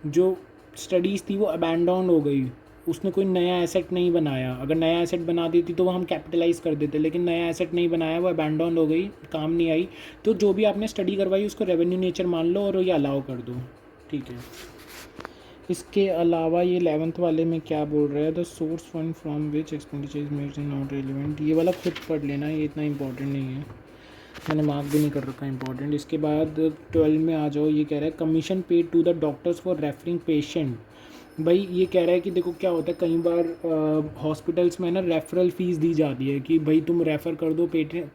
जो स्टडीज़ थी वो अबैंडन हो गई, उसने कोई नया एसेट नहीं बनाया। अगर नया एसेट बना देती तो वो हम कैपिटलाइज कर देते, लेकिन नया एसेट नहीं बनाया, वो अबैंडन हो गई, काम नहीं आई, तो जो भी आपने स्टडी करवाई उसको रेवेन्यू नेचर मान लो और ये अलाउ कर दो, ठीक है। इसके अलावा ये 11th वाले में क्या बोल रहा है, the source fund from which expenditure is made not relevant, ये वाला खुद पढ़ लेना, ये इतना इंपॉर्टेंट नहीं है, मैंने मार्क भी नहीं कर रखा इंपॉर्टेंट। इसके बाद 12 में आ जाओ। ये कह रहा है commission paid to the doctors for referring patient. भाई ये कह रहा है कि देखो क्या होता है, कई बार हॉस्पिटल्स में ना रेफरल फ़ीस दी जाती है कि भाई तुम रेफ़र कर दो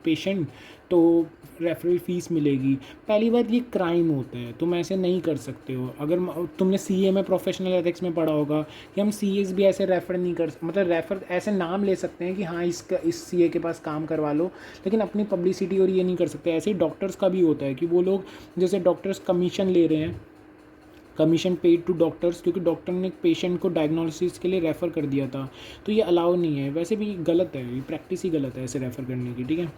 पेशेंट तो रेफरल फ़ीस मिलेगी। पहली बात, ये क्राइम होता है, तुम ऐसे नहीं कर सकते हो। अगर तुमने सीए में, प्रोफेशनल एथिक्स में पढ़ा होगा कि हम सीएस भी ऐसे रेफ़र नहीं कर, मतलब रेफ़र ऐसे नाम ले सकते हैं कि हाँ इस सीए के पास काम करवा लो, लेकिन अपनी पब्लिसिटी और ये नहीं कर सकते। ऐसे ही डॉक्टर्स का भी होता है कि वो लोग, जैसे डॉक्टर्स कमीशन ले रहे हैं, कमीशन पेड टू डॉक्टर्स, क्योंकि डॉक्टर ने एक पेशेंट को डायग्नोसिस के लिए रेफ़र कर दिया था, तो ये अलाउ नहीं है। वैसे भी गलत है, ये प्रैक्टिस ही गलत है ऐसे रेफ़र करने की, ठीक है।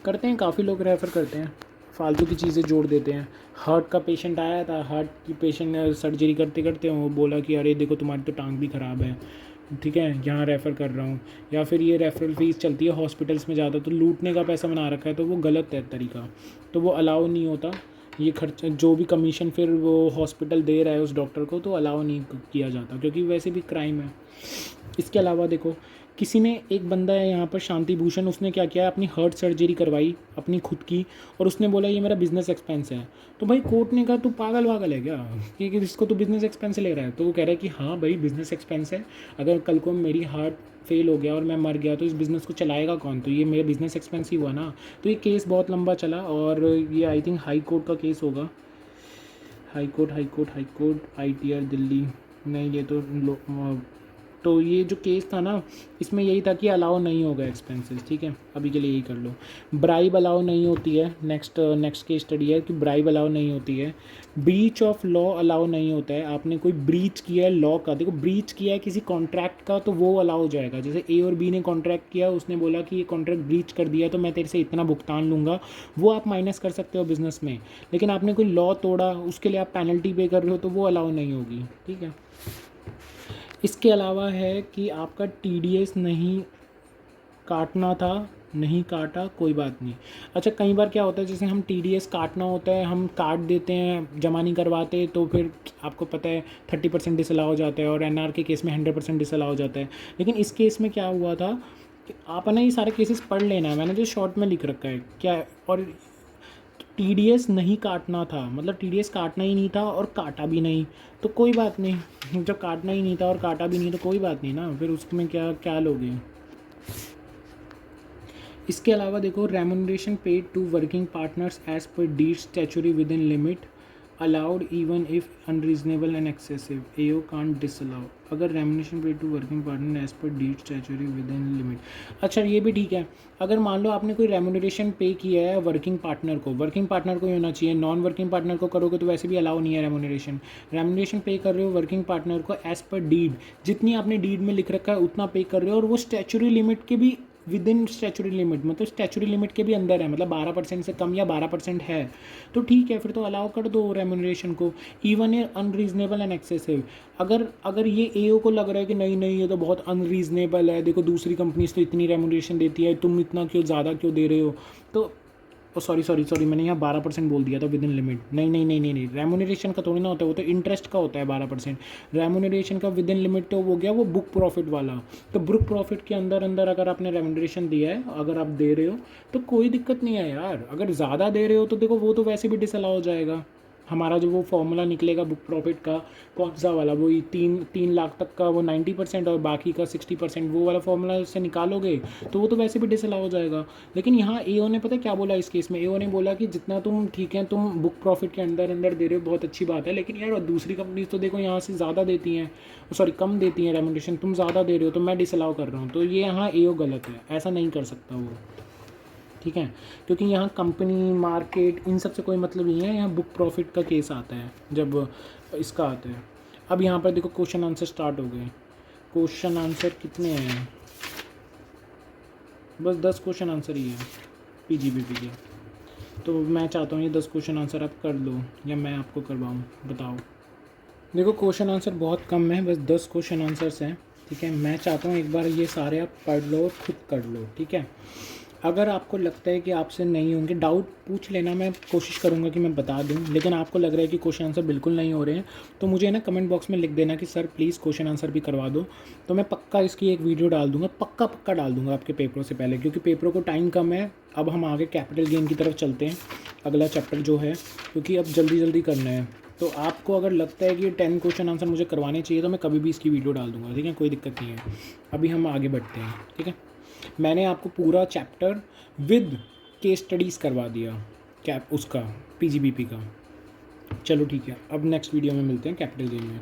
करते हैं, काफ़ी लोग रेफ़र करते हैं, फालतू की चीज़ें जोड़ देते हैं। हार्ट का पेशेंट आया था, हार्ट की पेशेंट सर्जरी करते करते वो बोला कि अरे देखो तुम्हारी तो टांग भी ख़राब है, ठीक है, यहाँ रेफ़र कर रहा हूँ। या फिर ये रेफरल फ़ीस चलती है हॉस्पिटल्स में ज़्यादा, तो लूटने का पैसा बना रखा है, तो वो गलत है तरीका, तो वो अलाउ नहीं होता। ये खर्चा जो भी कमीशन फिर वो हॉस्पिटल दे रहा है उस डॉक्टर को, तो अलाउ नहीं किया जाता, क्योंकि वैसे भी क्राइम है। इसके अलावा देखो, किसी ने, एक बंदा है यहाँ पर शांति भूषण, उसने क्या किया, अपनी हार्ट सर्जरी करवाई अपनी खुद की, और उसने बोला ये मेरा बिज़नेस एक्सपेंस है। तो भाई कोर्ट ने कहा तू पागल वागल है क्या कि इसको तो बिज़नेस एक्सपेंस ले रहा है। तो वो कह रहा है कि हाँ भाई बिज़नेस एक्सपेंस है, अगर कल को मेरी हार्ट फेल हो गया और मैं मर गया तो इस बिज़नेस को चलाएगा कौन, तो ये मेरा बिज़नेस एक्सपेंस ही हुआ ना। तो ये केस बहुत लंबा चला, और ये आई थिंक हाई कोर्ट का केस होगा, हाई कोर्ट ITR दिल्ली, नहीं ये तो ये जो केस था ना, इसमें यही था कि अलाउ नहीं होगा एक्सपेंसेस, ठीक है, अभी के लिए यही कर लो। ब्राइब अलाउ नहीं होती है, नेक्स्ट केस स्टडी है कि ब्राइब अलाउ नहीं होती है। ब्रीच ऑफ लॉ अलाउ नहीं होता है, आपने कोई ब्रीच किया है लॉ का, देखो ब्रीच किया है किसी कॉन्ट्रैक्ट का तो वो अलाउ हो जाएगा। जैसे ए और बी ने कॉन्ट्रैक्ट किया, उसने बोला कि ये कॉन्ट्रैक्ट ब्रीच कर दिया तो मैं तेरे से इतना भुगतान लूँगा, वो आप माइनस कर सकते हो बिजनेस में। लेकिन आपने कोई लॉ तोड़ा, उसके लिए आप पेनल्टी पे कर रहे हो, तो वो अलाउ नहीं होगी, ठीक है। इसके अलावा है कि आपका TDS नहीं काटना था, नहीं काटा कोई बात नहीं। अच्छा कई बार क्या होता है, जैसे हम TDS काटना होता है, हम काट देते हैं, जमा नहीं करवाते, तो फिर आपको पता है 30% डिसअलाउ हो जाता है, और NR के केस में 100% डिसअलाउ हो जाता है। लेकिन इस केस में क्या हुआ था कि आप है ना ये सारे केसेस पढ़ लेना है, मैंने जो शॉर्ट में लिख रखा है क्या। और TDS नहीं काटना था, मतलब TDS काटना ही नहीं था और काटा भी नहीं, तो कोई बात नहीं। जब काटना ही नहीं था और काटा भी नहीं तो कोई बात नहीं ना, फिर उसमें क्या क्या लोगे। इसके अलावा देखो, remuneration paid to working partners as per deed statutory within limit allowed even if unreasonable and excessive, AO can't disallow. अगर remuneration paid to working partner as per deed statutory within limit, अच्छा ये भी ठीक है। अगर मान लो आपने कोई रेमुनरेशन पे किया है वर्किंग पार्टनर को ही होना चाहिए, नॉन वर्किंग पार्टनर को करोगे तो वैसे भी अलाउ नहीं है रेमुनरेशन पे कर रहे हो वर्किंग पार्टनर को एज पर डीड, जितनी आपने डीड में लिख रखा है उतना पे कर रहे हो, और वो स्टैचुरी लिमिट के भी विद इन स्टैचुरी लिमिट, मतलब स्टैचुरी लिमिट के भी अंदर है, मतलब 12% से कम या 12% है, तो ठीक है, फिर तो अलाउ कर दो रेमुनरेशन को। इवन ये अनरीजनेबल एंड एक्सेसिव, अगर ये AO को लग रहा है कि नहीं नहीं ये तो बहुत अनरीजनेबल है, देखो दूसरी कंपनीज तो इतनी रेमुनरेशन देती है, तुम इतना क्यों ज़्यादा क्यों दे रहे हो, तो सॉरी मैंने यहाँ 12% बोल दिया था विद इन लिमिट। नहीं, रेमुनरेशन का थोड़ी ना होता है, वो तो इंटरेस्ट का होता है 12%। रेमुनरेशन का विद इन लिमिट तो हो गया वो बुक प्रॉफिट वाला। तो बुक प्रॉफिट के अंदर अंदर अगर आपने रेमुनरेशन दिया है, अगर आप दे रहे हो तो कोई दिक्कत नहीं है यार। अगर ज़्यादा दे रहे हो तो देखो वो तो वैसे भी डिसअलाउ हो जाएगा। हमारा जो वो फॉर्मूला निकलेगा बुक प्रॉफिट का, कौन सा वाला, वो 3 लाख तक का वो 90% और बाकी का 60%, वो वाला फॉर्मूला से निकालोगे तो वो तो वैसे भी डिसअलाउ हो जाएगा। लेकिन यहाँ AO ने पता क्या बोला इस केस में, AO ने बोला कि जितना तुम ठीक है तुम बुक प्रॉफिट के अंदर अंदर दे रहे हो बहुत अच्छी बात है, लेकिन यार दूसरी कंपनीज तो देखो यहाँ से ज़्यादा देती हैं, कम देती हैं रेमुनरेशन, तुम ज़्यादा दे रहे हो तो मैं डिसअलाउ कर रहा हूँ, तो ये यहाँ AO गलत है, ऐसा नहीं कर सकता वो, ठीक है। क्योंकि यहाँ कंपनी मार्केट इन सब से कोई मतलब नहीं है, यहाँ बुक प्रॉफिट का केस आता है जब इसका आता है। अब यहाँ पर देखो क्वेश्चन आंसर स्टार्ट हो गए। क्वेश्चन आंसर कितने हैं, बस 10 क्वेश्चन आंसर ही है PGBP के। तो मैं चाहता हूँ ये 10 क्वेश्चन आंसर आप कर लो या मैं आपको करवाऊँ, बताओ। देखो क्वेश्चन आंसर बहुत कम है, बस 10 क्वेश्चन आंसर्स हैं, ठीक है। मैं चाहता हूँ एक बार ये सारे आप पढ़ लो और खुद कर लो, ठीक है। अगर आपको लगता है कि आपसे नहीं होंगे, डाउट पूछ लेना, मैं कोशिश करूंगा कि मैं बता दूं, लेकिन आपको लग रहा है कि क्वेश्चन आंसर बिल्कुल नहीं हो रहे हैं तो मुझे ना कमेंट बॉक्स में लिख देना कि सर प्लीज़ क्वेश्चन आंसर भी करवा दो, तो मैं पक्का इसकी एक वीडियो डाल दूंगा, पक्का डाल दूंगा आपके पेपरों से पहले, क्योंकि पेपरों को टाइम कम है। अब हम आगे कैपिटल गेन की तरफ चलते हैं, अगला चैप्टर जो है, क्योंकि अब जल्दी करना है। तो आपको अगर लगता है कि 10 क्वेश्चन आंसर मुझे करवाने चाहिए तो मैं कभी भी इसकी वीडियो डाल दूंगा, ठीक है, कोई दिक्कत नहीं है। अभी हम आगे बढ़ते हैं, ठीक है। मैंने आपको पूरा चैप्टर विद केस स्टडीज़ करवा दिया उसका PGBP का। चलो ठीक है, अब नेक्स्ट वीडियो में मिलते हैं कैपिटल गेन में।